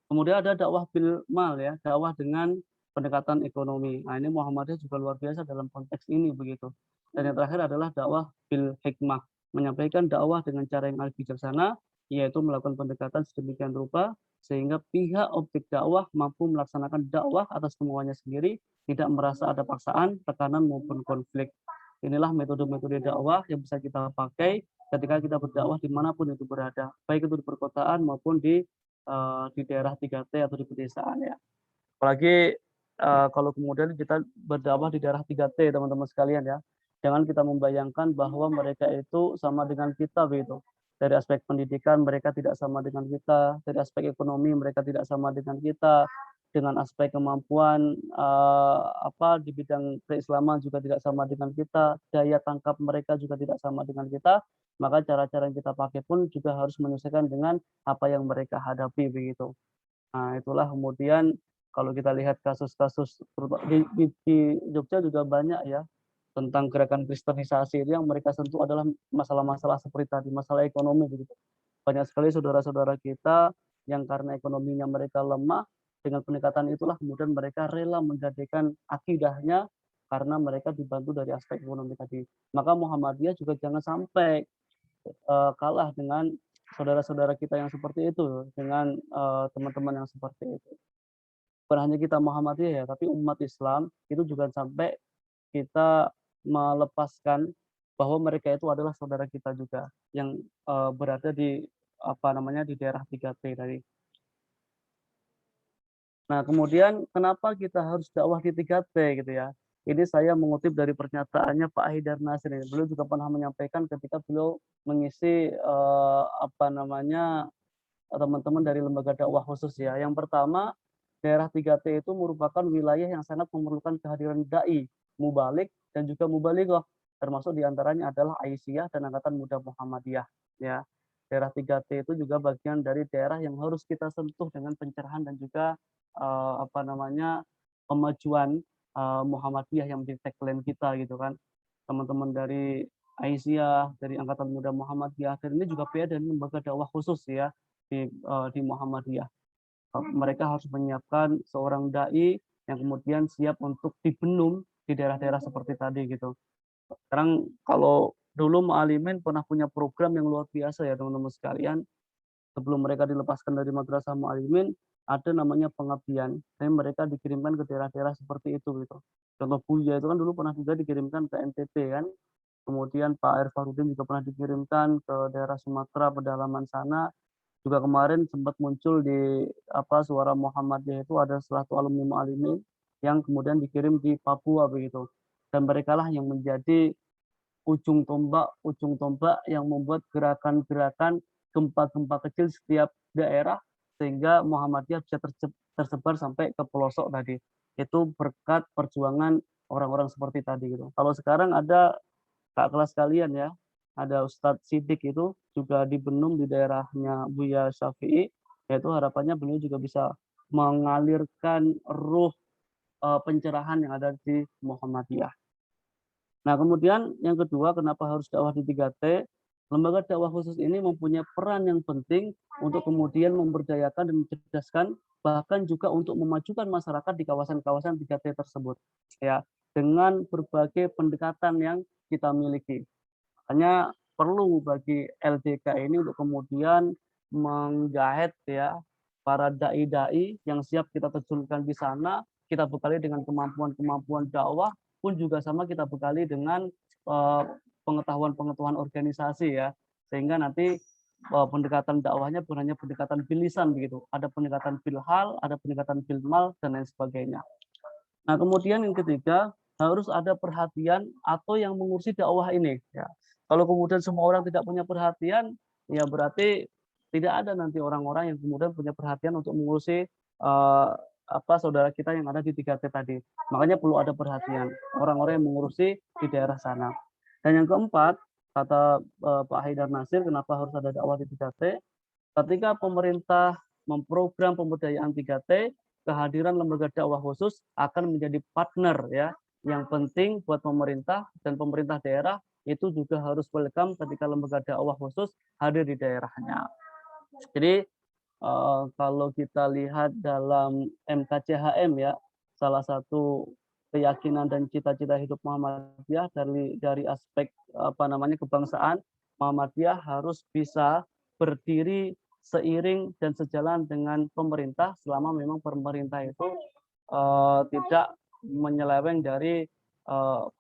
Kemudian ada dakwah bil mal ya, dakwah dengan pendekatan ekonomi. Nah, ini Muhammadiyah juga luar biasa dalam konteks ini begitu. Dan yang terakhir adalah dakwah bil hikmah, menyampaikan dakwah dengan cara yang bijaksana, yaitu melakukan pendekatan sedemikian rupa sehingga pihak objek dakwah mampu melaksanakan dakwah atas kemauannya sendiri, tidak merasa ada paksaan, tekanan maupun konflik. inilah metode-metode dakwah yang bisa kita pakai ketika kita berdakwah dimanapun itu berada, baik itu di perkotaan maupun di daerah 3T atau di pedesaan ya. Apalagi kalau kemudian kita berdakwah di daerah 3T teman-teman sekalian ya, jangan kita membayangkan bahwa mereka itu sama dengan kita begitu. Dari aspek pendidikan mereka tidak sama dengan kita, dari aspek ekonomi mereka tidak sama dengan kita, dengan aspek kemampuan di bidang keislaman juga tidak sama dengan kita, daya tangkap mereka juga tidak sama dengan kita, maka cara-cara yang kita pakai pun juga harus menyesuaikan dengan apa yang mereka hadapi begitu. Nah, itulah kemudian kalau kita lihat kasus-kasus di Jogja juga banyak ya tentang gerakan kristenisasi itu yang mereka sentuh adalah masalah-masalah seperti tadi, masalah ekonomi begitu. Banyak sekali saudara-saudara kita yang karena ekonominya mereka lemah, dengan pendekatan itulah kemudian mereka rela menggadaikan akidahnya karena mereka dibantu dari aspek ekonomi tadi. Maka Muhammadiyah juga jangan sampai kalah dengan saudara-saudara kita yang seperti itu, dengan teman-teman yang seperti itu. Bukan hanya kita Muhammadiyah ya, tapi umat Islam itu juga sampai kita melepaskan bahwa mereka itu adalah saudara kita juga yang berada di di daerah 3T tadi. Nah, kemudian kenapa kita harus dakwah di 3T gitu ya? Ini saya mengutip dari pernyataannya Pak Haidar Nasir. Beliau juga pernah menyampaikan ketika beliau mengisi teman-teman dari lembaga dakwah khusus ya. Yang pertama, daerah 3T itu merupakan wilayah yang sangat memerlukan kehadiran dai, mubalik dan juga mubalighah. Termasuk diantaranya adalah Aisyah dan Angkatan Muda Muhammadiyah. Ya, daerah 3T itu juga bagian dari daerah yang harus kita sentuh dengan pencerahan dan juga pemajuan Muhammadiyah yang menjadi tagline kita gitu kan. Teman-teman dari Aisyah, dari Angkatan Muda Muhammadiyah, dan ini juga beda dengan lembaga dakwah khusus ya di Muhammadiyah. Mereka harus menyiapkan seorang dai yang kemudian siap untuk dibenum di daerah-daerah seperti tadi gitu. Sekarang kalau dulu Mu'alimin pernah punya program yang luar biasa ya teman-teman sekalian. Sebelum mereka dilepaskan dari madrasah Mu'alimin, ada namanya pengabdian. Dan mereka dikirimkan ke daerah-daerah seperti itu gitu. Contoh Buya itu kan dulu pernah juga dikirimkan ke NTT kan. Kemudian Pak Air Farudin juga pernah dikirimkan ke daerah Sumatera pedalaman sana. Juga kemarin sempat muncul di Suara Muhammadiyah itu ada salah satu alumni Mu'alimin yang kemudian dikirim di Papua begitu. Dan merekalah yang menjadi ujung tombak yang membuat gerakan-gerakan gempa-gempa kecil setiap daerah sehingga Muhammadiyah bisa tersebar sampai ke pelosok tadi. Itu berkat perjuangan orang-orang seperti tadi gitu. Kalau sekarang ada Kak kelas kalian ya, ada Ustadz Sidik itu juga dibenum di daerahnya Buya Syafi'i, yaitu harapannya beliau juga bisa mengalirkan ruh pencerahan yang ada di Muhammadiyah. Nah, kemudian yang kedua, kenapa harus dakwah di 3T? Lembaga dakwah khusus ini mempunyai peran yang penting untuk kemudian memberdayakan dan mencerdaskan, bahkan juga untuk memajukan masyarakat di kawasan-kawasan 3T tersebut. Ya, dengan berbagai pendekatan yang kita miliki. Hanya perlu bagi LDK ini untuk kemudian menggait ya para dai-dai yang siap kita terjunkan di sana, kita bekali dengan kemampuan-kemampuan dakwah, pun juga sama kita bekali dengan pengetahuan-pengetahuan organisasi ya, sehingga nanti pendekatan dakwahnya bukan hanya pendekatan bil lisan begitu, ada pendekatan bil hal, ada pendekatan bil mal dan lain sebagainya. Nah, kemudian yang ketiga, harus ada perhatian atau yang mengurusi dakwah ini ya. Kalau kemudian semua orang tidak punya perhatian, ya berarti tidak ada nanti orang-orang yang kemudian punya perhatian untuk mengurusi saudara kita yang ada di 3T tadi. Makanya perlu ada perhatian orang-orang yang mengurusi di daerah sana. Dan yang keempat, kata Pak Haidar Nasir, kenapa harus ada dakwah di 3T? Ketika pemerintah memprogram pemberdayaan 3T, kehadiran lembaga dakwah khusus akan menjadi partner ya yang penting buat pemerintah, dan pemerintah daerah itu juga harus welcome ketika lembaga dakwah khusus hadir di daerahnya. Jadi kalau kita lihat dalam MKCHM ya, salah satu keyakinan dan cita-cita hidup Muhammadiyah dari aspek kebangsaan, Muhammadiyah harus bisa berdiri seiring dan sejalan dengan pemerintah selama memang pemerintah itu tidak menyeleweng dari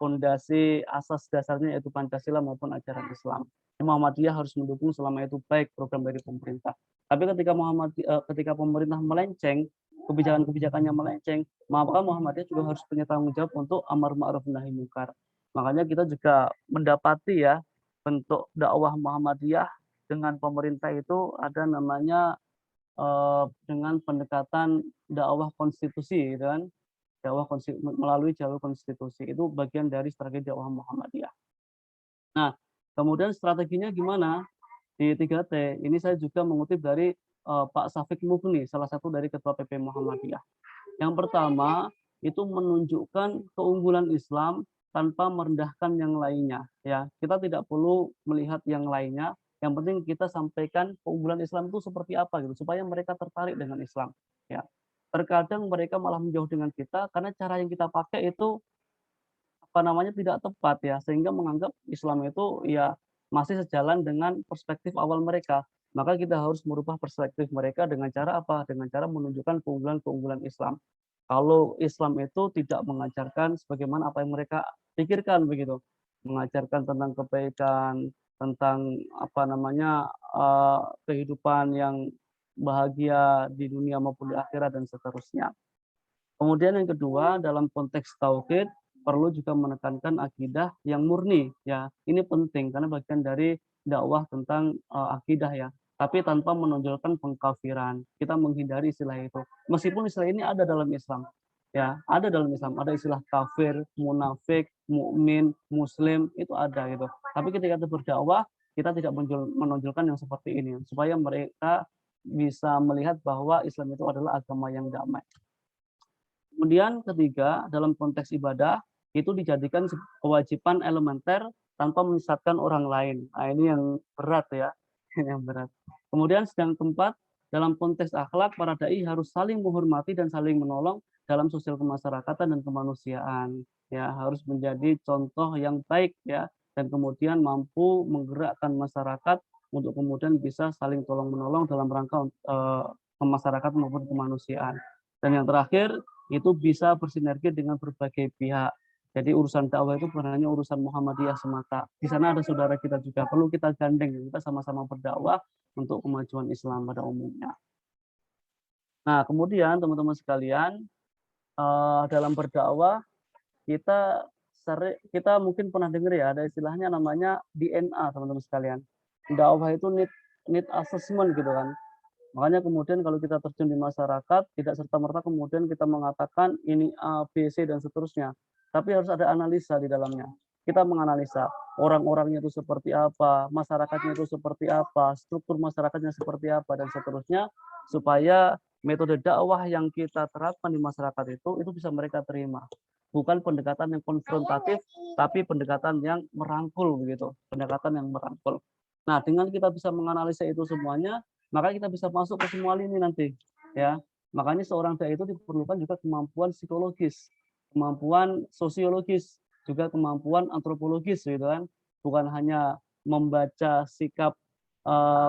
fondasi asas dasarnya yaitu Pancasila maupun ajaran Islam. Muhammadiyah harus mendukung selama itu baik program dari pemerintah. Tapi ketika pemerintah melenceng, kebijakan-kebijakannya melenceng, maka Muhammadiyah juga harus punya tanggung jawab untuk amar ma'ruf nahi munkar. Makanya kita juga mendapati ya bentuk dakwah Muhammadiyah dengan pemerintah itu ada namanya dengan pendekatan dakwah konstitusi, gitu kan? Melalui jalur konstitusi itu bagian dari strategi dakwah Muhammadiyah. Nah, kemudian strateginya gimana di 3T? Ini saya juga mengutip dari Pak Syafiq Mughni, salah satu dari Ketua PP Muhammadiyah. Yang pertama itu menunjukkan keunggulan Islam tanpa merendahkan yang lainnya. Ya, kita tidak perlu melihat yang lainnya. Yang penting kita sampaikan keunggulan Islam itu seperti apa gitu, supaya mereka tertarik dengan Islam. Ya, terkadang mereka malah menjauh dengan kita karena cara yang kita pakai itu tidak tepat ya, sehingga menganggap Islam itu ya masih sejalan dengan perspektif awal mereka. Maka kita harus merubah perspektif mereka dengan cara apa? Dengan cara menunjukkan keunggulan-keunggulan Islam. Kalau Islam itu tidak mengajarkan sebagaimana apa yang mereka pikirkan begitu, mengajarkan tentang kebaikan, tentang kehidupan yang bahagia di dunia maupun di akhirat dan seterusnya. Kemudian yang kedua, dalam konteks tauhid perlu juga menekankan akidah yang murni ya. Ini penting karena bagian dari dakwah tentang akidah ya. Tapi tanpa menonjolkan pengkafiran. Kita menghindari istilah itu. Meskipun istilah ini ada dalam Islam. Ya, ada dalam Islam, ada istilah kafir, munafik, mukmin, muslim, itu ada gitu. Tapi ketika kita berdakwah, kita tidak menonjolkan yang seperti ini supaya mereka bisa melihat bahwa Islam itu adalah agama yang damai. Kemudian ketiga, dalam konteks ibadah, itu dijadikan kewajiban elementer tanpa menyesatkan orang lain. Nah, ini yang berat ya, yang berat. Kemudian sedang keempat, dalam konteks akhlak, para dai harus saling menghormati dan saling menolong dalam sosial kemasyarakatan dan kemanusiaan. Ya, harus menjadi contoh yang baik ya, dan kemudian mampu menggerakkan masyarakat untuk kemudian bisa saling tolong-menolong dalam rangka masyarakat maupun kemanusiaan. Dan yang terakhir, itu bisa bersinergi dengan berbagai pihak. Jadi urusan dakwah itu bukan hanya urusan Muhammadiyah semata. Di sana ada saudara kita juga, perlu kita gandeng, kita sama-sama berdakwah untuk kemajuan Islam pada umumnya. Nah, kemudian teman-teman sekalian, dalam berdakwah kita mungkin pernah dengar ya, ada istilahnya namanya DNA, teman-teman sekalian. Dakwah itu need assessment gitu kan. Makanya kemudian kalau kita terjun di masyarakat, tidak serta-merta kemudian kita mengatakan ini A, B, C, dan seterusnya. Tapi harus ada analisa di dalamnya. Kita menganalisa orang-orangnya itu seperti apa, masyarakatnya itu seperti apa, struktur masyarakatnya seperti apa, dan seterusnya, supaya metode dakwah yang kita terapkan di masyarakat itu bisa mereka terima. Bukan pendekatan yang konfrontatif, tapi pendekatan yang merangkul begitu, pendekatan yang merangkul. Nah, dengan kita bisa menganalisa itu semuanya, maka kita bisa masuk ke semua lini nanti ya. Makanya seorang dai itu diperlukan juga kemampuan psikologis, kemampuan sosiologis, juga kemampuan antropologis gitu kan. Bukan hanya membaca sikap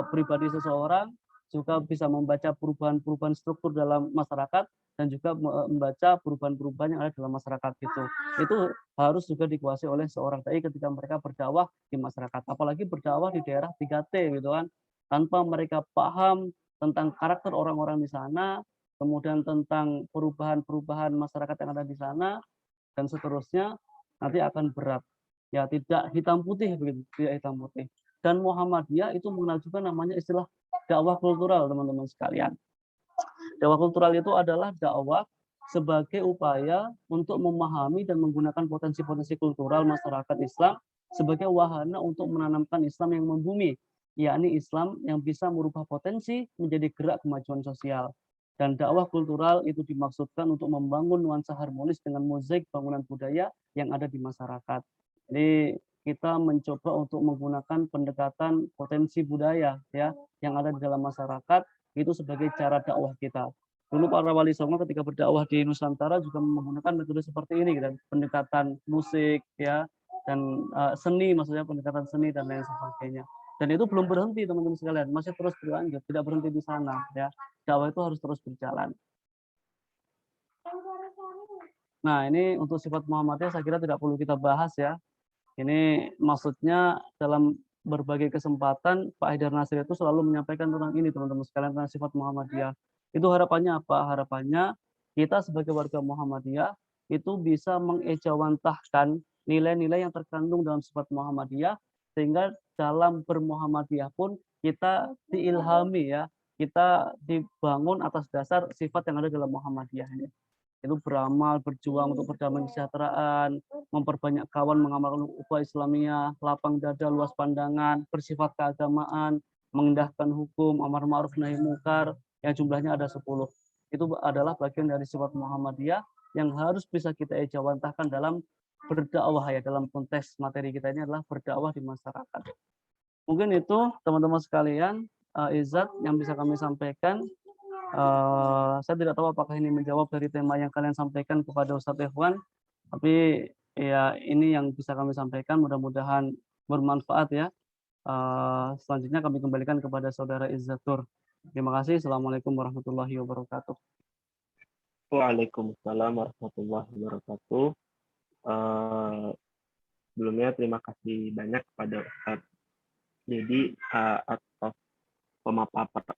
pribadi seseorang, juga bisa membaca perubahan-perubahan struktur dalam masyarakat dan juga membaca perubahan-perubahan yang ada dalam masyarakat itu. Itu harus juga dikuasai oleh seorang dai ketika mereka berdakwah di masyarakat, apalagi berdakwah di daerah 3T gitu kan. Tanpa mereka paham tentang karakter orang-orang di sana, kemudian tentang perubahan-perubahan masyarakat yang ada di sana, dan seterusnya, nanti akan berat. Ya, tidak hitam putih begitu, tidak hitam putih. Dan Muhammadiyah itu mengenal juga namanya istilah dakwah kultural, teman-teman sekalian. Dakwah kultural itu adalah dakwah sebagai upaya untuk memahami dan menggunakan potensi-potensi kultural masyarakat Islam sebagai wahana untuk menanamkan Islam yang membumi, yakni Islam yang bisa merubah potensi menjadi gerak kemajuan sosial. Dan dakwah kultural itu dimaksudkan untuk membangun nuansa harmonis dengan mozaik bangunan budaya yang ada di masyarakat. Jadi kita mencoba untuk menggunakan pendekatan potensi budaya ya yang ada di dalam masyarakat itu sebagai cara dakwah kita. Dulu para wali songo ketika berdakwah di Nusantara juga menggunakan metode seperti ini, dan pendekatan musik ya dan seni, maksudnya pendekatan seni dan lain sebagainya. Dan itu belum berhenti teman-teman sekalian, masih terus berlanjut, tidak berhenti di sana ya. Dakwah itu harus terus berjalan. Nah, ini untuk sifat Muhammadiyah saya kira tidak perlu kita bahas ya. Ini maksudnya dalam berbagai kesempatan Pak Haidar Nasir itu selalu menyampaikan tentang ini teman-teman sekalian, tentang sifat Muhammadiyah. Itu harapannya apa? Harapannya kita sebagai warga Muhammadiyah itu bisa mengejawantahkan nilai-nilai yang terkandung dalam sifat Muhammadiyah, sehingga dalam bermuhammadiyah pun kita diilhami ya, kita dibangun atas dasar sifat yang ada dalam Muhammadiyah ini. Itu beramal, berjuang untuk perdamaian kesejahteraan, memperbanyak kawan, mengamalkan ukhuwah Islamiyah, lapang dada, luas pandangan, bersifat keagamaan, mengindahkan hukum, amar ma'ruf nahi munkar, yang jumlahnya ada 10. Itu adalah bagian dari sifat Muhammadiyah yang harus bisa kita ejawantahkan dalam berdakwah ya, dalam konteks materi kita ini adalah berdakwah di masyarakat. Mungkin itu teman-teman sekalian, Izzat yang bisa kami sampaikan. Saya tidak tahu apakah ini menjawab dari tema yang kalian sampaikan kepada Ustadz Ikhwan, tapi ya ini yang bisa kami sampaikan, mudah-mudahan bermanfaat ya. Selanjutnya kami kembalikan kepada saudara Izzatur. Terima kasih. Assalamualaikum warahmatullahi wabarakatuh.
Waalaikumsalam warahmatullahi wabarakatuh. Sebelumnya terima kasih banyak kepada Ustadz Dedi atas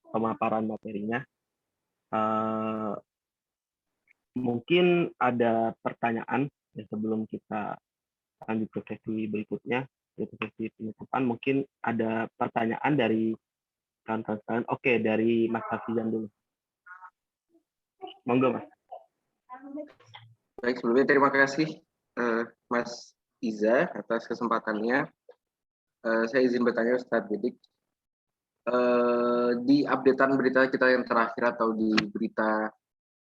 pemaparan materinya. Mungkin ada pertanyaan ya, sebelum kita lanjut ke sesi berikutnya, yaitu sesi penutupan. Mungkin ada pertanyaan dari kawan-kawan. Oke, dari Mas Hafizan dulu. Monggo, Mas.
Baik, sebelumnya terima kasih Mas Iza atas kesempatannya. Saya izin bertanya Ustadz Dedik. Di updatean berita kita yang terakhir atau di berita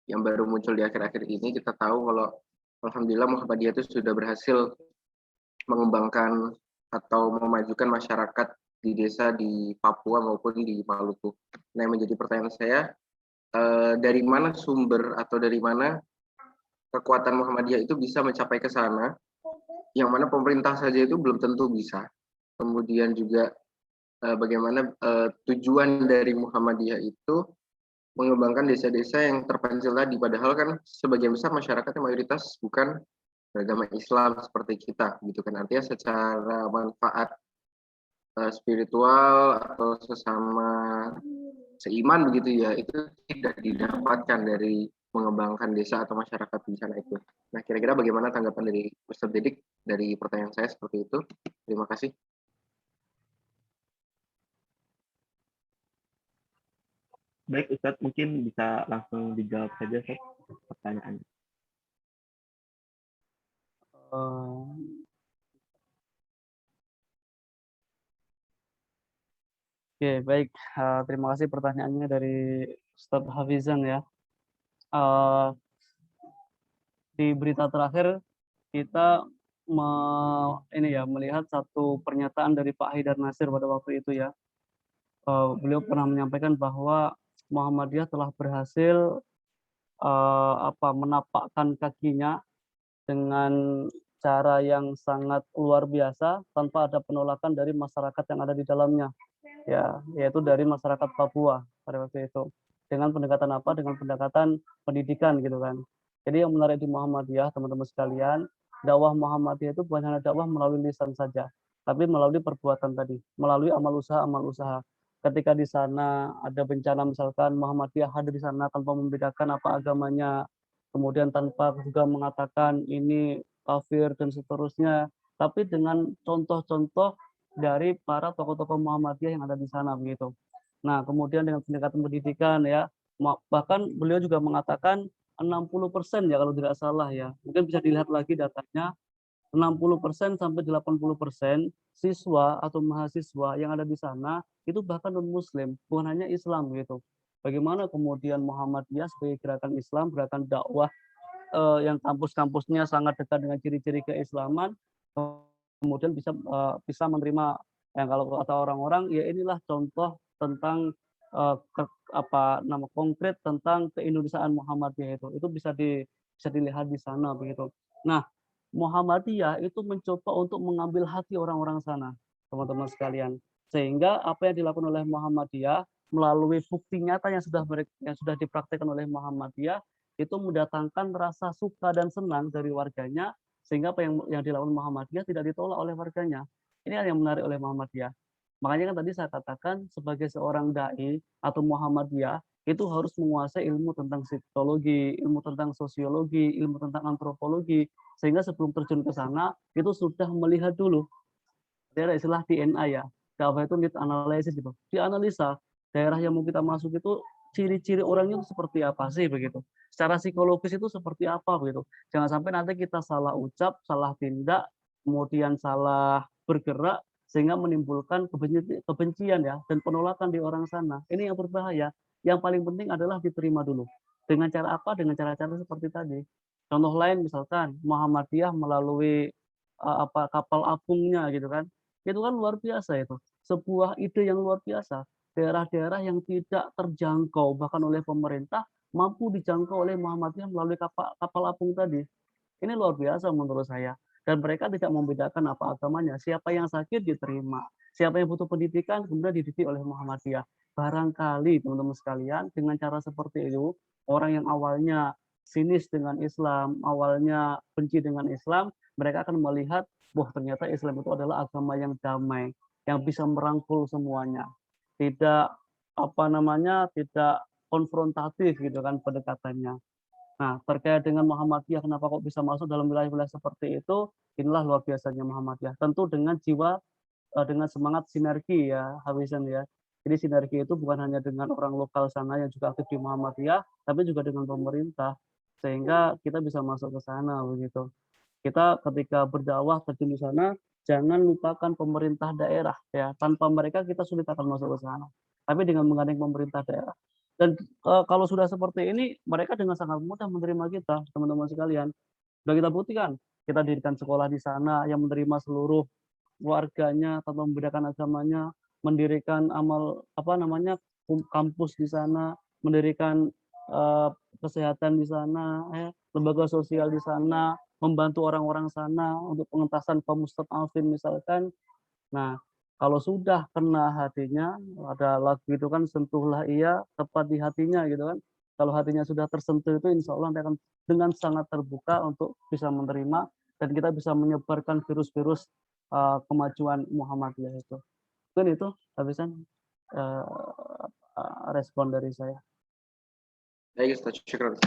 yang baru muncul di akhir-akhir ini, kita tahu kalau alhamdulillah Muhammadiyah itu sudah berhasil mengembangkan atau memajukan masyarakat di desa di Papua maupun di Maluku. Nah, yang menjadi pertanyaan saya, dari mana sumber atau dari mana kekuatan Muhammadiyah itu bisa mencapai ke sana, yang mana pemerintah saja itu belum tentu bisa. Kemudian juga bagaimana tujuan dari Muhammadiyah itu mengembangkan desa-desa yang terpencil tadi, padahal kan sebagian besar masyarakatnya mayoritas bukan beragama Islam seperti kita, gitu kan. Artinya secara manfaat spiritual atau sesama seiman begitu ya, itu tidak didapatkan dari mengembangkan desa atau masyarakat di sana itu. Nah, kira-kira bagaimana tanggapan dari Ustadz Dedik dari pertanyaan saya seperti itu? Terima kasih.
Baik, Ustadz, mungkin bisa langsung dijawab saja, Ustadz, pertanyaan.
Oke, baik. Terima kasih pertanyaannya dari Ustadz Hafizan ya. Di berita terakhir kita melihat satu pernyataan dari Pak Haidar Nasir pada waktu itu ya. Beliau pernah menyampaikan bahwa Muhammadiyah telah berhasil menapakkan kakinya dengan cara yang sangat luar biasa tanpa ada penolakan dari masyarakat yang ada di dalamnya, ya, yaitu dari masyarakat Papua pada waktu itu. Dengan pendekatan apa? Dengan pendekatan pendidikan gitu kan. Jadi yang menarik di Muhammadiyah, teman-teman sekalian, dakwah Muhammadiyah itu bukan hanya dakwah melalui lisan saja, tapi melalui perbuatan tadi, melalui amal usaha. Ketika di sana ada bencana, misalkan Muhammadiyah hadir di sana tanpa membedakan apa agamanya, kemudian tanpa juga mengatakan ini kafir dan seterusnya, tapi dengan contoh-contoh dari para tokoh-tokoh Muhammadiyah yang ada di sana begitu. Nah, kemudian dengan pendekatan pendidikan ya, bahkan beliau juga mengatakan 60% ya kalau tidak salah ya. Mungkin bisa dilihat lagi datanya, 60% sampai 80% siswa atau mahasiswa yang ada di sana itu bahkan non-muslim, bukan hanya Islam gitu. Bagaimana kemudian Muhammadiyah sebagai gerakan Islam, gerakan dakwah yang kampus-kampusnya sangat dekat dengan ciri-ciri keislaman, kemudian bisa menerima yang kalau kata orang-orang ya inilah contoh tentang nama konkret tentang keindonesiaan Muhammadiyah itu bisa dilihat di sana begitu. Nah, Muhammadiyah itu mencoba untuk mengambil hati orang-orang sana, teman-teman sekalian, sehingga apa yang dilakukan oleh Muhammadiyah melalui bukti nyata yang sudah dipraktikkan oleh Muhammadiyah itu mendatangkan rasa suka dan senang dari warganya, sehingga apa yang dilakukan Muhammadiyah tidak ditolak oleh warganya. Ini yang menarik oleh Muhammadiyah. Makanya kan tadi saya katakan sebagai seorang dai atau Muhammadiyah itu harus menguasai ilmu tentang psikologi, ilmu tentang sosiologi, ilmu tentang antropologi, sehingga sebelum terjun ke sana itu sudah melihat dulu. Ada istilah DNA ya, apa itu need analysis gitu. Dianalisa daerah yang mau kita masuk itu ciri-ciri orangnya itu seperti apa sih begitu. Secara psikologis itu seperti apa begitu. Jangan sampai nanti kita salah ucap, salah tindak, kemudian salah bergerak sehingga menimbulkan kebencian ya dan penolakan di orang sana. Ini yang berbahaya. Yang paling penting adalah diterima dulu. Dengan cara apa? Dengan cara-cara seperti tadi. Contoh lain misalkan Muhammadiyah melalui kapal apungnya gitu kan. Itu kan luar biasa itu. Sebuah ide yang luar biasa. Daerah-daerah yang tidak terjangkau bahkan oleh pemerintah mampu dijangkau oleh Muhammadiyah melalui kapal apung tadi. Ini luar biasa menurut saya. Dan mereka tidak membedakan apa agamanya. Siapa yang sakit diterima. Siapa yang butuh pendidikan kemudian dididik oleh Muhammadiyah. Barangkali teman-teman sekalian dengan cara seperti itu, orang yang awalnya sinis dengan Islam, awalnya benci dengan Islam, mereka akan melihat, wah ternyata Islam itu adalah agama yang damai, yang bisa merangkul semuanya. Tidak tidak konfrontatif gitu kan pendekatannya. Nah, terkait dengan Muhammadiyah, kenapa kok bisa masuk dalam wilayah-wilayah seperti itu? Inilah luar biasanya Muhammadiyah. Tentu dengan jiwa, dengan semangat sinergi ya, Hafizan ya. Jadi sinergi itu bukan hanya dengan orang lokal sana yang juga aktif di Muhammadiyah, tapi juga dengan pemerintah. Sehingga kita bisa masuk ke sana begitu. Kita ketika berdakwah terjun di sana, jangan lupakan pemerintah daerah ya. Tanpa mereka kita sulit akan masuk ke sana. Tapi dengan menggandeng pemerintah daerah. Dan kalau sudah seperti ini, mereka dengan sangat mudah menerima kita, teman-teman sekalian. Sudah kita buktikan, kita dirikan sekolah di sana yang menerima seluruh warganya tanpa membedakan agamanya, mendirikan kampus di sana, mendirikan kesehatan di sana, lembaga sosial di sana, membantu orang-orang sana untuk pengentasan kaum mustad'afin misalkan. Nah, kalau sudah kena hatinya, ada lagu itu kan, sentuhlah ia tepat di hatinya gitu kan. Kalau hatinya sudah tersentuh itu insya Allah nanti akan dengan sangat terbuka untuk bisa menerima dan kita bisa menyebarkan virus-virus kemajuan Muhammadiyah itu. Mungkin itu habisan respon dari saya.
Baik, Ustaz. Syukran.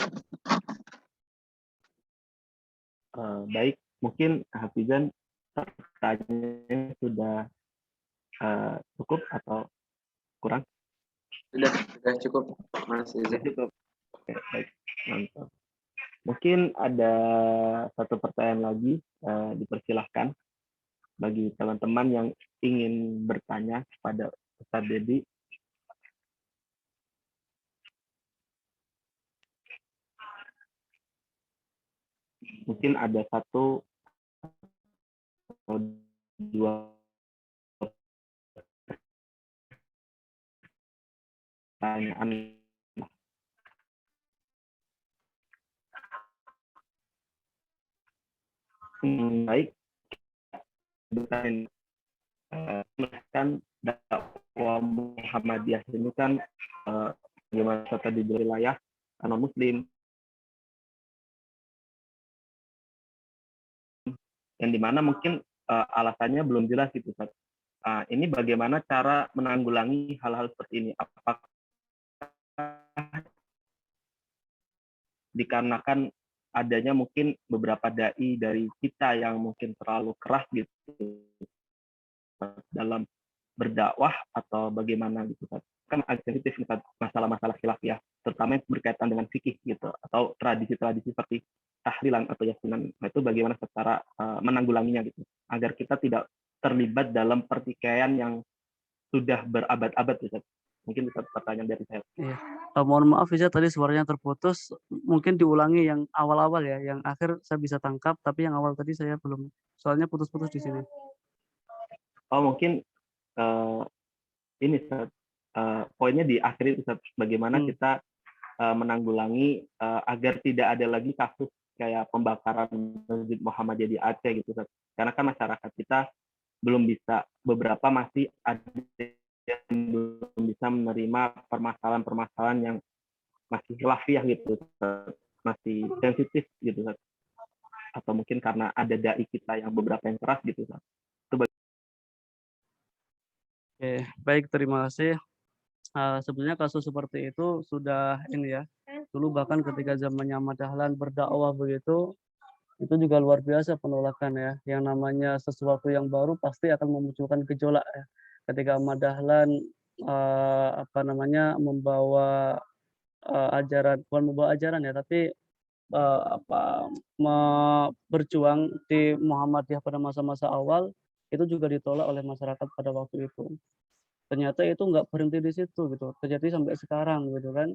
Baik, mungkin Hafizan pertanyaannya sudah cukup atau kurang?
Sudah cukup, Mas Iza.
Cukup. Oke, baik, mantap. Mungkin ada satu pertanyaan lagi, dipersilahkan bagi teman-teman yang ingin bertanya kepada Ustaz Dedi. Mungkin ada satu atau dua pertanyaan. Baik, kan dakwah Muhammadiyah ini kan bagaimana tadi di wilayah non Muslim, yang dimana mungkin alasannya belum jelas gitu, Ustaz. Ini bagaimana cara menanggulangi hal-hal seperti ini? Apakah dikarenakan adanya mungkin beberapa dai dari kita yang mungkin terlalu keras gitu dalam berdakwah, atau bagaimana gitu, Ustaz? Kan agak sensitif masalah-masalah khilafiyah, terutama yang berkaitan dengan fikih gitu, atau tradisi-tradisi seperti tahlilan atau yasinan. Nah, itu bagaimana cara menanggulanginya gitu, agar kita tidak terlibat dalam pertikaian yang sudah berabad-abad gitu. Mungkin itu pertanyaan dari saya.
Iya. Mohon maaf ya tadi suaranya terputus. Mungkin diulangi yang awal-awal ya, yang akhir saya bisa tangkap, tapi yang awal tadi saya belum. Soalnya putus-putus di sini.
Oh, mungkin ini poinnya di akhir itu, bagaimana kita menanggulangi agar tidak ada lagi kasus kayak pembakaran Masjid Muhammadiyah di Aceh gitu, karena kan masyarakat kita belum bisa, beberapa masih ada yang belum bisa menerima permasalahan-permasalahan yang masih khilafiyah gitu. masih sensitif gitu Ustaz. Atau mungkin karena ada dai kita yang beberapa yang keras gitu Ustaz.
Oke, baik, terima kasih. Sebenarnya kasus seperti itu sudah ini ya. Dulu bahkan ketika zamannya Ahmad Dahlan berdakwah begitu, itu juga luar biasa penolakan ya. Yang namanya sesuatu yang baru pasti akan memunculkan gejolak ya. Ketika Ahmad Dahlan membawa ajaran, bukan membawa ajaran ya, tapi berjuang di Muhammadiyah pada masa-masa awal, itu juga ditolak oleh masyarakat pada waktu itu. Ternyata itu nggak berhenti di situ gitu, terjadi sampai sekarang gitu kan.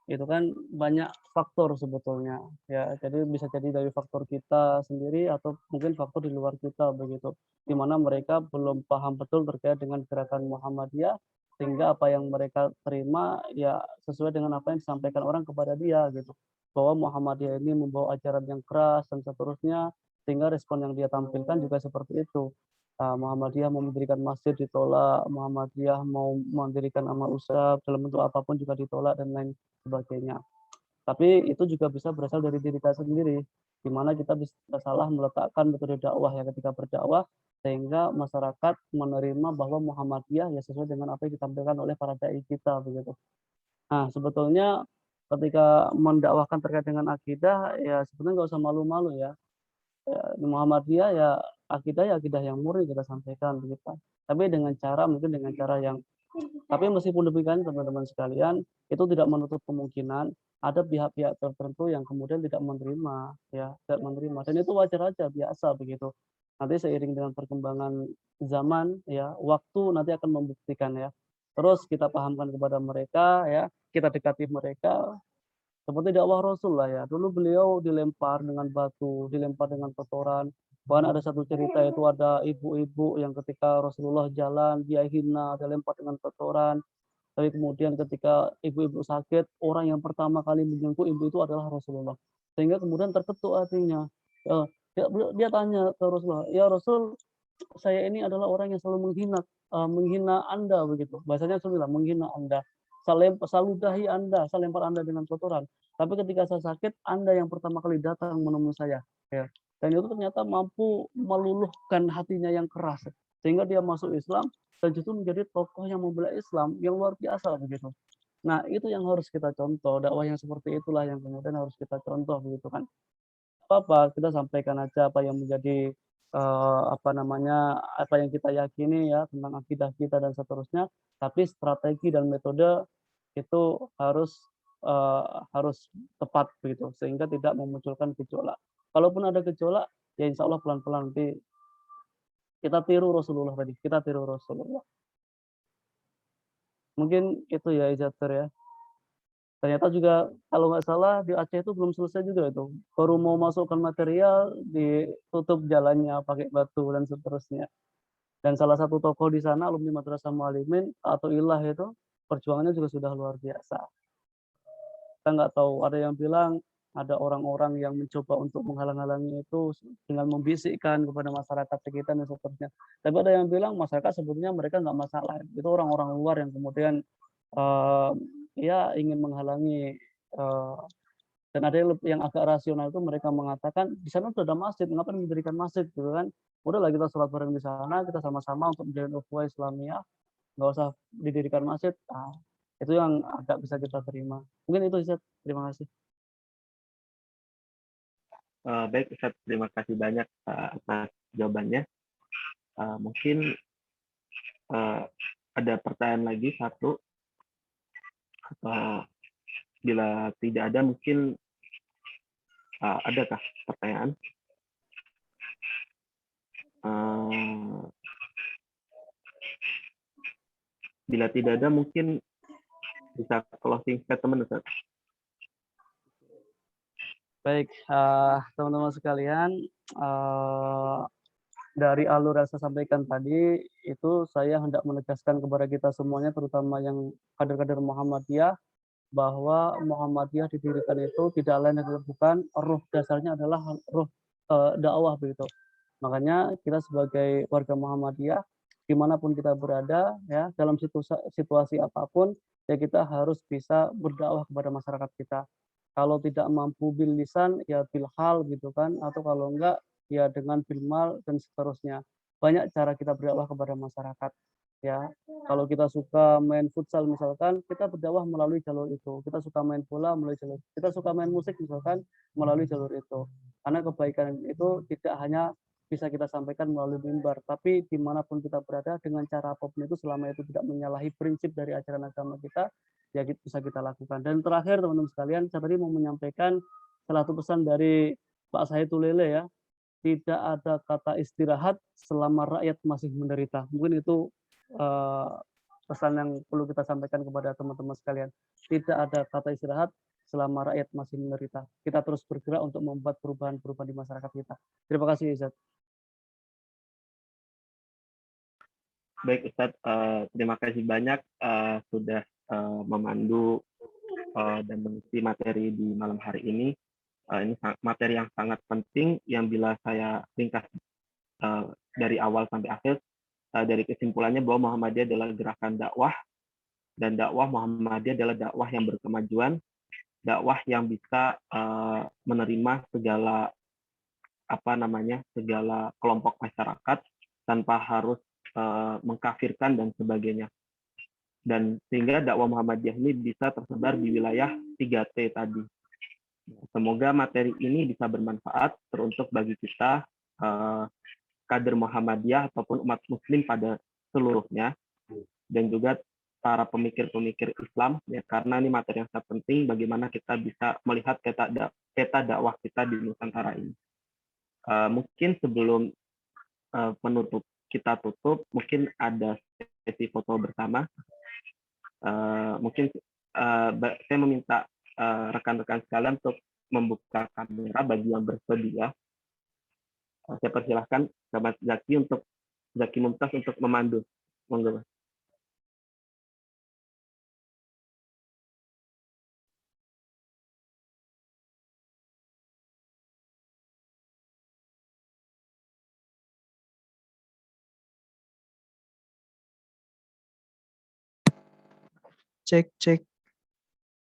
Itu kan banyak faktor sebetulnya ya, jadi bisa jadi dari faktor kita sendiri atau mungkin faktor di luar kita begitu, di mana mereka belum paham betul terkait dengan gerakan Muhammadiyah, sehingga apa yang mereka terima ya sesuai dengan apa yang disampaikan orang kepada dia gitu, bahwa Muhammadiyah ini membawa ajaran yang keras dan seterusnya, sehingga respon yang dia tampilkan juga seperti itu. Muhammadiyah mau mendirikan masjid ditolak, Muhammadiyah mau mendirikan amal usaha dalam bentuk apapun juga ditolak dan lain sebagainya. Tapi itu juga bisa berasal dari diri kita sendiri, di mana kita bisa salah meletakkan metode dakwah ya ketika berdakwah, sehingga masyarakat menerima bahwa Muhammadiyah ya sesuai dengan apa yang ditampilkan oleh para dai kita begitu. Nah, sebetulnya ketika mendakwahkan terkait dengan akidah ya sebenarnya nggak usah malu-malu ya. Muhammadiyah ya akidah yang murni kita sampaikan begitu. Tapi dengan cara mungkin dengan cara yang tapi meskipun demikian teman-teman sekalian, itu tidak menutup kemungkinan ada pihak-pihak tertentu yang kemudian tidak menerima ya, tidak menerima, dan itu wajar aja, biasa begitu. Nanti seiring dengan perkembangan zaman ya, waktu nanti akan membuktikan ya. Terus kita pahamkan kepada mereka ya, kita dekati mereka seperti dakwah Rasul lah ya. Dulu beliau dilempar dengan batu, dilempar dengan kotoran. Bahkan ada satu cerita itu ada ibu-ibu yang ketika Rasulullah jalan, dia hina, dilempar dengan kotoran. Tapi kemudian ketika ibu-ibu sakit, orang yang pertama kali menjenguk ibu itu adalah Rasulullah. Sehingga kemudian terketuk hatinya. Dia tanya ke Rasulullah, ya Rasul, saya ini adalah orang yang selalu menghina Anda begitu. Bahasanya Rasulullah menghina Anda. Saya ludahi Anda, saya lempar Anda dengan kotoran. Tapi ketika saya sakit, Anda yang pertama kali datang menemui saya. Ya. Dan itu ternyata mampu meluluhkan hatinya yang keras. Sehingga dia masuk Islam dan justru menjadi tokoh yang membela Islam yang luar biasa begitu. Nah, itu yang harus kita contoh. Dakwah yang seperti itulah yang kemudian harus kita contoh begitu kan. Apa kita sampaikan aja apa yang menjadi apa yang kita yakini ya tentang akidah kita dan seterusnya, tapi strategi dan metode itu harus tepat begitu sehingga tidak memunculkan gejolak. Kalaupun ada gejolak ya insya Allah pelan-pelan nanti kita tiru Rasulullah tadi, kita tiru Rasulullah. Mungkin itu ya Izatur ya. Ternyata juga kalau nggak salah di Aceh itu belum selesai juga itu. Baru mau masukkan material ditutup jalannya pakai batu dan seterusnya. Dan salah satu tokoh di sana alumni Madrasah Muallimin atau Ilah itu perjuangannya juga sudah luar biasa. Kita nggak tahu, ada yang bilang ada orang-orang yang mencoba untuk menghalang-halangi itu dengan membisikkan kepada masyarakat sekitar dan seterusnya. Tapi ada yang bilang masyarakat sebetulnya mereka nggak masalah. Itu orang-orang luar yang kemudian ya ingin menghalangi, dan ada yang agak rasional itu mereka mengatakan di sana sudah ada masjid, mengapa mendirikan masjid gitu kan? Udahlah kita sholat bareng di sana, kita sama-sama untuk menjalin ukhuwah Islamiyah, nggak usah didirikan masjid. Nah, itu yang agak bisa kita terima. Mungkin itu Ustaz. Terima kasih.
Baik Ustaz, terima kasih banyak atas jawabannya. Mungkin ada pertanyaan lagi satu. Bila tidak ada mungkin adakah pertanyaan? Bila tidak ada mungkin bisa closing statement Ustaz.
Baik, teman-teman sekalian, dari alur yang saya sampaikan tadi itu saya hendak menegaskan kepada kita semuanya, terutama yang kader-kader Muhammadiyah, bahwa Muhammadiyah didirikan itu tidak lain dan bukan ruh dasarnya adalah ruh dakwah begitu. Makanya kita sebagai warga Muhammadiyah dimanapun kita berada ya dalam situasi apapun ya kita harus bisa berdakwah kepada masyarakat kita. Kalau tidak mampu bil lisan, ya bil hal gitu kan, atau kalau enggak, ya dengan bil mal dan seterusnya. Banyak cara kita berdakwah kepada masyarakat. Ya, kalau kita suka main futsal misalkan, kita berdakwah melalui jalur itu. Kita suka main bola melalui jalur. Kita suka main musik misalkan melalui jalur itu. Karena kebaikan itu tidak hanya bisa kita sampaikan melalui mimbar, tapi dimanapun kita berada dengan cara apapun itu selama itu tidak menyalahi prinsip dari ajaran agama kita, ya bisa kita lakukan. Dan terakhir teman-teman sekalian, saya tadi mau menyampaikan salah satu pesan dari Pak Saidul Lele ya, tidak ada kata istirahat selama rakyat masih menderita. Mungkin itu pesan yang perlu kita sampaikan kepada teman-teman sekalian. Tidak ada kata istirahat selama rakyat masih menderita. Kita terus bergerak untuk membuat perubahan-perubahan di masyarakat kita. Terima kasih Ustaz.
Baik Ustadz, terima kasih banyak sudah memandu dan mengisi materi di malam hari ini. Ini materi yang sangat penting yang bila saya ringkas dari awal sampai akhir, dari kesimpulannya bahwa Muhammadiyah adalah gerakan dakwah, dan dakwah Muhammadiyah adalah dakwah yang berkemajuan, dakwah yang bisa menerima segala segala kelompok masyarakat tanpa harus mengkafirkan dan sebagainya. Dan sehingga dakwah Muhammadiyah ini bisa tersebar di wilayah 3T tadi. Semoga materi ini bisa bermanfaat teruntuk bagi kita kader Muhammadiyah ataupun umat muslim pada seluruhnya, dan juga para pemikir-pemikir Islam ya, karena ini materi yang sangat penting bagaimana kita bisa melihat peta dakwah kita di Nusantara ini. Mungkin sebelum kita tutup, mungkin ada sesi foto bersama. Mungkin saya meminta rekan-rekan sekalian untuk membuka kamera bagi yang bersedia. Saya persilahkan Sahabat Zaki Mumtaz untuk memandu. Monggo.
Cek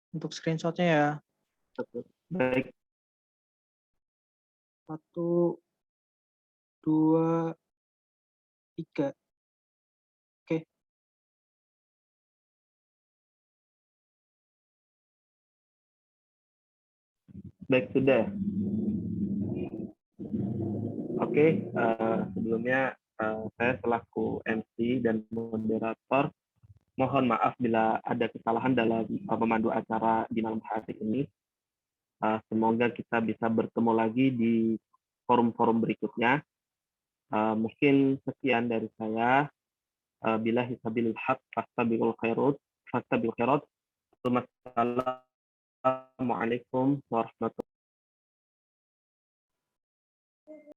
untuk screenshotnya ya.
Baik.
1, 2, 3. Oke.
Baik, sudah. Oke, sebelumnya saya selaku MC dan moderator mohon maaf bila ada kesalahan dalam memandu acara di malam hari ini. Semoga kita bisa bertemu lagi di forum-forum berikutnya. Mungkin sekian dari saya. Bila hisabilil haq fastabiqul khairat. Wassalamualaikum warahmatullahi wabarakatuh.